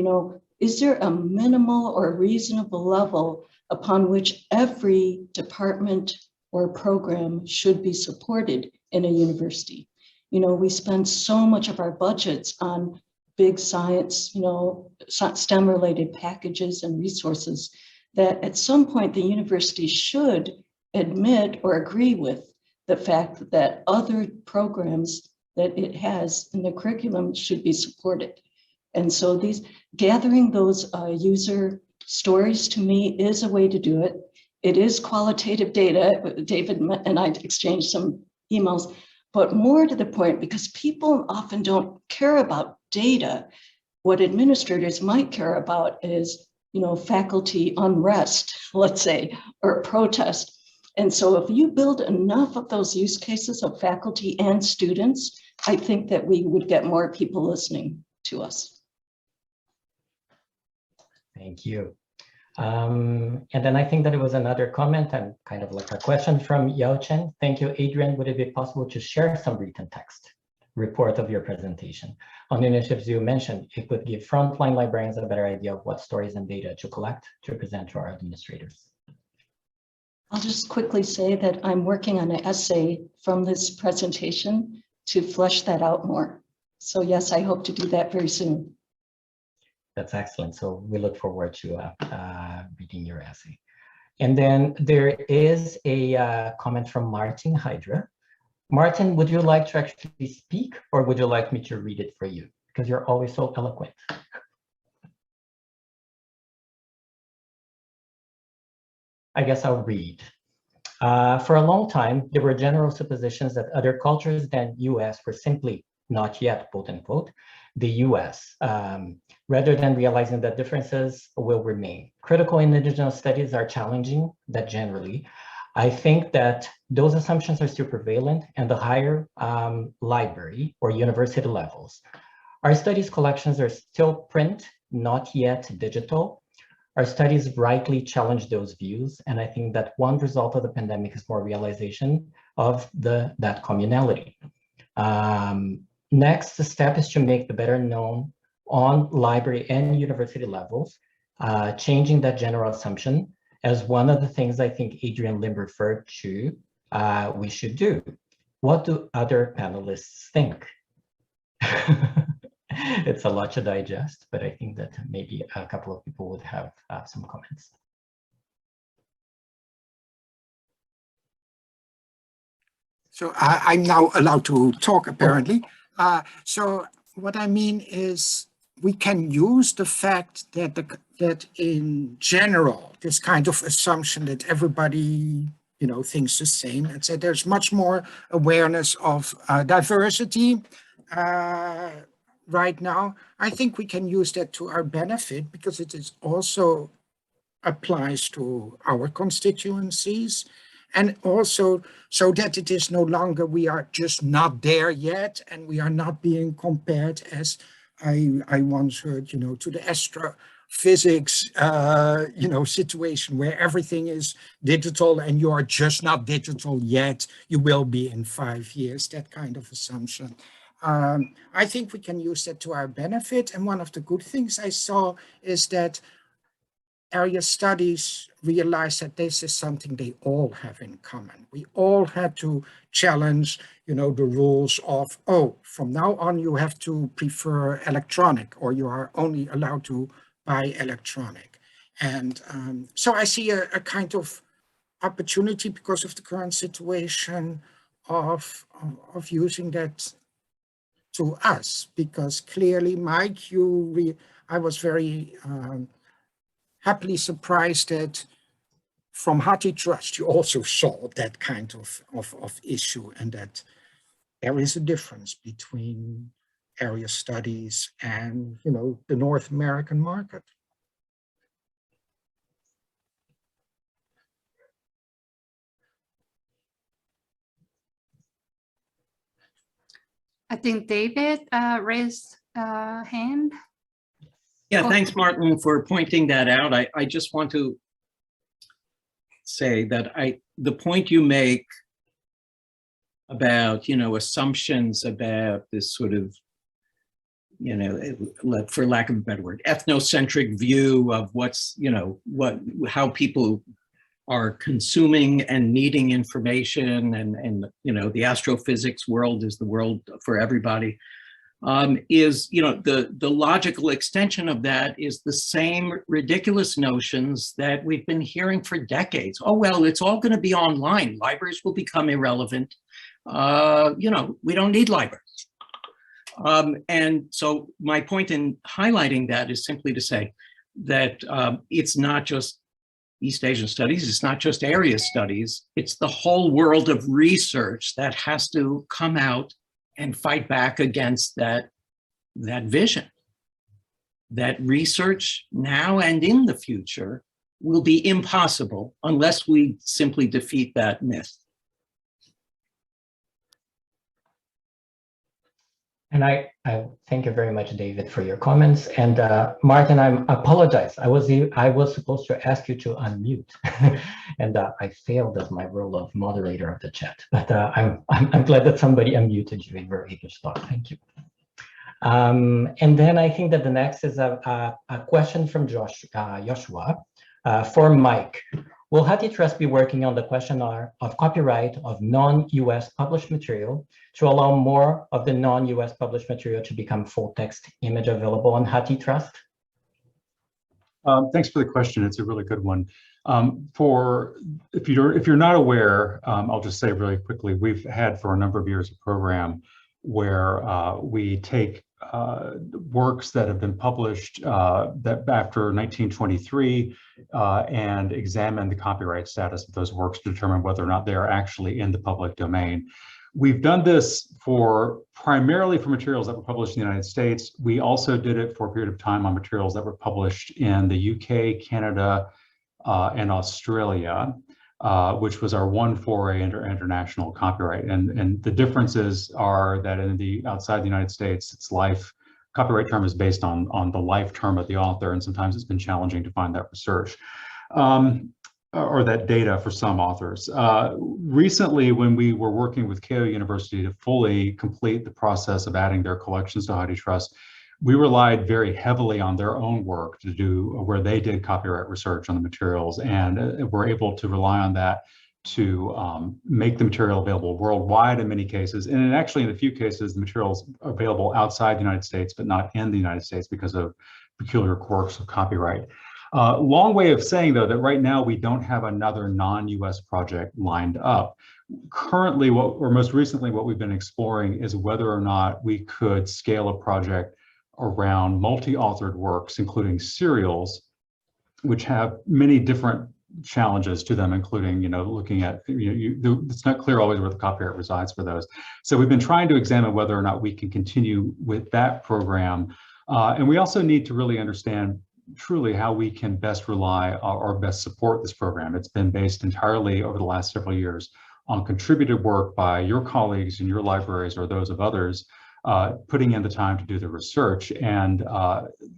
is there a minimal or reasonable level upon which every department or program should be supported in a university? We spend so much of our budgets on big science, STEM-related packages and resources that at some point the university should admit or agree with the fact that other programs that it has in the curriculum should be supported. And so gathering those user stories, to me, is a way to do it. It is qualitative data. David and I exchanged some emails, but more to the point, because people often don't care about data, what administrators might care about is, faculty unrest, let's say, or protest. And so if you build enough of those use cases of faculty and students, I think that we would get more people listening to us. Thank you. And then I think that it was another comment and kind of like a question from Yao Chen. Thank you, Adrian. Would it be possible to share some written text? report of your presentation. On the initiatives you mentioned, it could give frontline librarians a better idea of what stories and data to collect to present to our administrators. I'll just quickly say that I'm working on an essay from this presentation to flesh that out more. So yes, I hope to do that very soon. That's excellent. So we look forward to reading your essay. And then there is a comment from Martin Hydra. Martin, would you like to actually speak, or would you like me to read it for you? Because you're always so eloquent. I guess I'll read. For a long time, there were general suppositions that other cultures than US were simply not yet, quote unquote, the US, rather than realizing that differences will remain. Critical indigenous studies are challenging that generally. I think that those assumptions are still prevalent and the higher library or university levels. Our studies collections are still print, not yet digital. Our studies rightly challenge those views. And I think that one result of the pandemic is more realization of that communality. Next step is to make the better known on library and university levels, changing that general assumption as one of the things I think Adrian Lim referred to, we should do. What do other panelists think? It's a lot to digest, but I think that maybe a couple of people would have some comments. So I'm now allowed to talk, apparently. So what I mean is we can use the fact that that in general, this kind of assumption that everybody, you know, thinks the same, and so there's much more awareness of diversity right now. I think we can use that to our benefit because it is also applies to our constituencies. And also so that it is no longer, we are just not there yet, and we are not being compared, as I once heard, you know, to the astrophysics, you know, situation where everything is digital and you are just not digital yet. You will be in 5 years, that kind of assumption. I think we can use that to our benefit. And one of the good things I saw is that area studies realized that this is something they all have in common. We all had to challenge, you know, the rules of, oh, from now on you have to prefer electronic, or you are only allowed to buy electronic. And so I see a kind of opportunity because of the current situation of using that to us, because clearly, Mike, I was very happily surprised that from HathiTrust, you also saw that kind of issue, and that there is a difference between area studies and, you know, the North American market. I think David raised a hand. Yeah, thanks, Martin, for pointing that out. I just want to say that the point you make about, you know, assumptions about this sort of, you know, for lack of a better word, ethnocentric view of what's, you know, how people are consuming and needing information, and you know, the astrophysics world is the world for everybody. Is, you know, the logical extension of that is the same ridiculous notions that we've been hearing for decades. Oh, well, it's all going to be online. Libraries will become irrelevant. You know, we don't need libraries. And so my point in highlighting that is simply to say that it's not just East Asian studies, it's not just area studies, it's the whole world of research that has to come out and fight back against that vision. That research now and in the future will be impossible unless we simply defeat that myth. And I thank you very much, David, for your comments. And Martin, I apologize. I was supposed to ask you to unmute, and I failed as my role of moderator of the chat. But I'm glad that somebody unmuted you and were able to talk. Thank you. And then I think that the next is a question from Joshua for Mike. Will HathiTrust be working on the question of copyright of non-US published material to allow more of the non-US published material to become full text image available on HathiTrust? Thanks for the question. It's a really good one. If you're not aware, I'll just say really quickly, we've had for a number of years a program where we take works that have been published that after 1923 and examine the copyright status of those works to determine whether or not they are actually in the public domain. We've done this primarily for materials that were published in the United States. We also did it for a period of time on materials that were published in the UK, Canada, and Australia, which was our one foray into international copyright. And the differences are that outside the United States, its copyright term is based on the life term of the author, and sometimes it's been challenging to find that research or that data for some authors. Recently, when we were working with Keio University to fully complete the process of adding their collections to HathiTrust, we relied very heavily on their own work to do where they did copyright research on the materials, and were able to rely on that to make the material available worldwide in many cases. And actually in a few cases, the materials are available outside the United States, but not in the United States because of peculiar quirks of copyright. Long way of saying though, that right now we don't have another non-US project lined up. Currently, most recently, what we've been exploring is whether or not we could scale a project around multi-authored works, including serials, which have many different challenges to them, including, looking at, it's not clear always where the copyright resides for those. So we've been trying to examine whether or not we can continue with that program. And we also need to really understand truly how we can best rely or best support this program. It's been based entirely over the last several years on contributed work by your colleagues in your libraries or those of others, putting in the time to do the research. And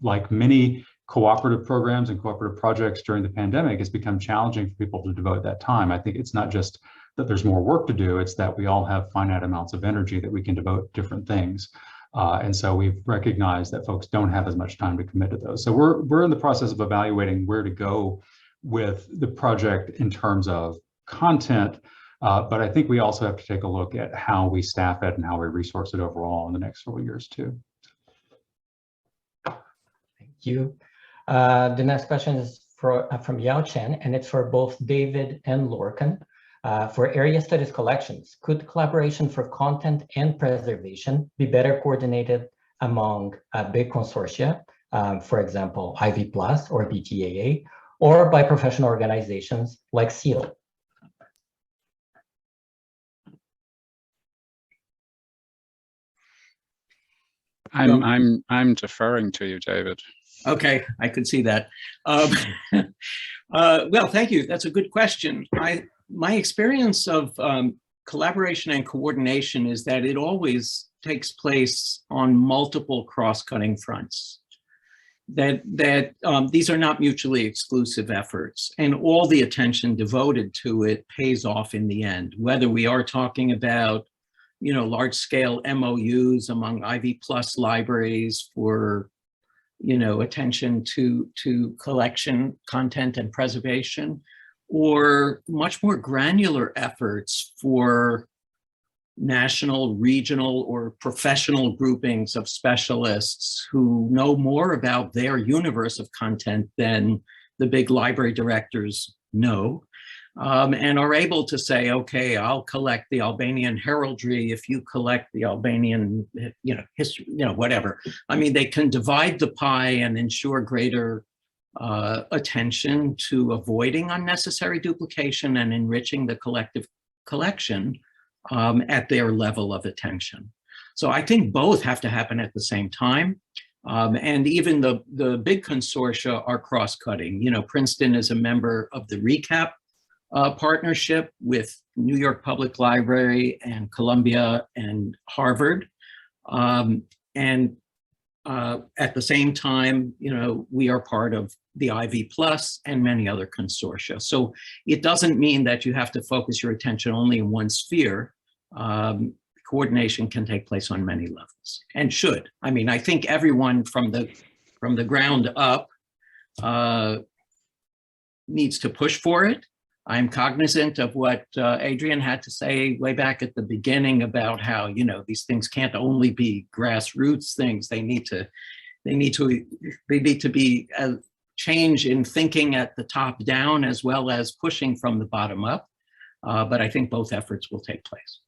like many cooperative programs and cooperative projects during the pandemic, it's become challenging for people to devote that time. I think it's not just that there's more work to do, it's that we all have finite amounts of energy that we can devote to different things. And so we've recognized that folks don't have as much time to commit to those. So we're in the process of evaluating where to go with the project in terms of content, but I think we also have to take a look at how we staff it and how we resource it overall in the next several years too. Thank you. The next question is from Yao Chen, and it's for both David and Lorcan. For area studies collections, could collaboration for content and preservation be better coordinated among big consortia, for example, Ivy Plus or BTAA, or by professional organizations like CEAL? I'm deferring to you, David. Okay, I could see that. Well, thank you. That's a good question. My experience of collaboration and coordination is that it always takes place on multiple cross-cutting fronts. That these are not mutually exclusive efforts, and all the attention devoted to it pays off in the end. Whether we are talking about, large-scale MOUs among Ivy Plus libraries for, attention to collection, content, and preservation, or much more granular efforts for national, regional, or professional groupings of specialists who know more about their universe of content than the big library directors know, and are able to say, okay, I'll collect the Albanian heraldry if you collect the Albanian, history, whatever. I mean, they can divide the pie and ensure greater attention to avoiding unnecessary duplication and enriching the collective collection at their level of attention. So I think both have to happen at the same time. And even the big consortia are cross-cutting. Princeton is a member of the RECAP partnership with New York Public Library and Columbia and Harvard. And at the same time, we are part of the IV Plus and many other consortia. So it doesn't mean that you have to focus your attention only in one sphere. Coordination can take place on many levels and should. I mean, I think everyone from the ground up needs to push for it. I'm cognizant of what Adrian had to say way back at the beginning about how, these things can't only be grassroots things. They need to be a change in thinking at the top down as well as pushing from the bottom up. But I think both efforts will take place.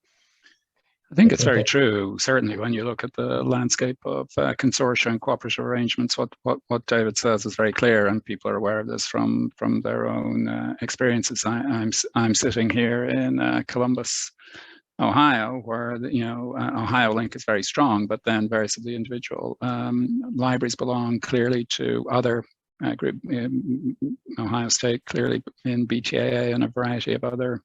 I think it's very true, certainly when you look at the landscape of consortia and cooperative arrangements, what David says is very clear, and people are aware of this from their own experiences. I'm sitting here in Columbus, Ohio, where Ohio Link is very strong, but then various of the individual libraries belong clearly to other group, Ohio State clearly in BTAA and a variety of other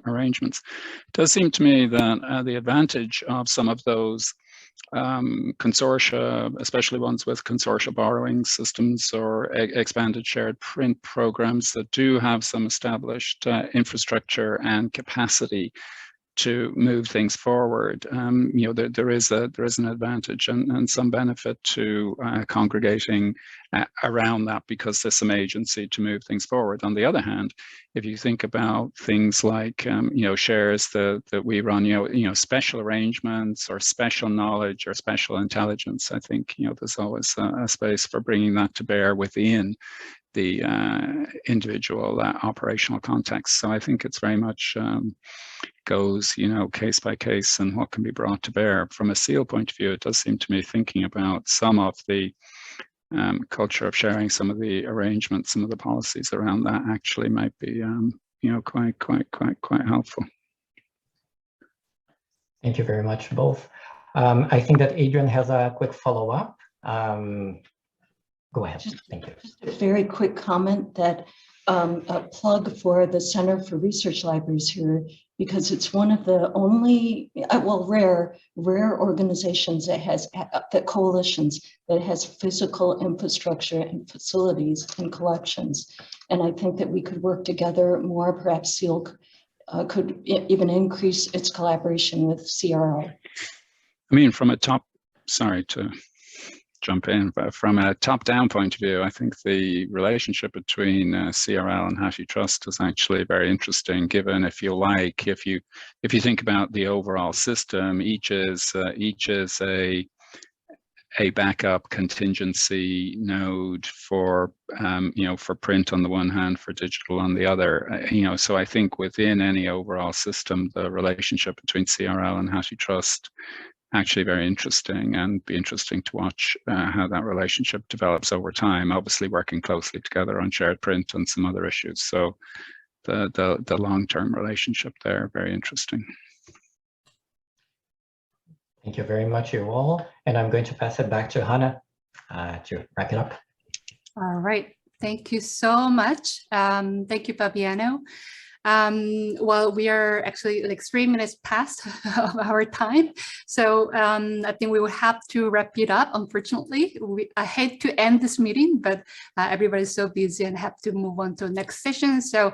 arrangements. It does seem to me that the advantage of some of those consortia, especially ones with consortia borrowing systems or expanded shared print programs that do have some established infrastructure and capacity to move things forward, there is an advantage and some benefit to congregating around that because there's some agency to move things forward. On the other hand, if you think about things like shares that we run, special arrangements or special knowledge or special intelligence, I think there's always a space for bringing that to bear within the individual operational context. So I think it's very much goes, case by case and what can be brought to bear. From a CEAL point of view, it does seem to me thinking about some of the culture of sharing, some of the arrangements, some of the policies around that actually might be, quite helpful. Thank you very much, both. I think that Adrian has a quick follow-up. Go ahead. Thank you. Just a very quick comment that a plug for the Center for Research Libraries here, because it's one of the only, rare organizations that coalitions that has physical infrastructure and facilities and collections. And I think that we could work together more. Perhaps CEAL could even increase its collaboration with CRL. I mean, sorry to jump in, but from a top-down point of view, I think the relationship between CRL and HashiTrust is actually very interesting, given, if you think about the overall system, each is a backup contingency node for for print on the one hand, for digital on the other. So I think within any overall system, the relationship between CRL and HashiTrust actually very interesting, and be interesting to watch how that relationship develops over time, obviously working closely together on shared print and some other issues. So the long-term relationship there, very interesting. Thank you very much, you all. And I'm going to pass it back to Hannah to wrap it up. All right. Thank you so much. Thank you, Fabiano. Well, we are actually like 3 minutes past of our time. So I think we will have to wrap it up, unfortunately. I hate to end this meeting, but everybody's so busy and have to move on to the next session. So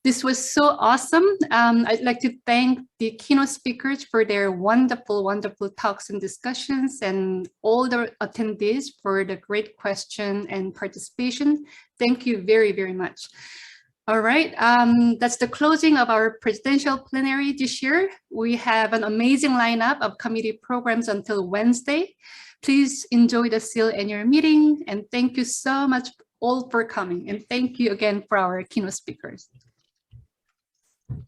this was so awesome. I'd like to thank the keynote speakers for their wonderful, wonderful talks and discussions, and all the attendees for the great question and participation. Thank you very, very much. All right, that's the closing of our presidential plenary this year. We have an amazing lineup of committee programs until Wednesday. Please enjoy the CEAL annual meeting, and thank you so much all for coming. And thank you again for our keynote speakers.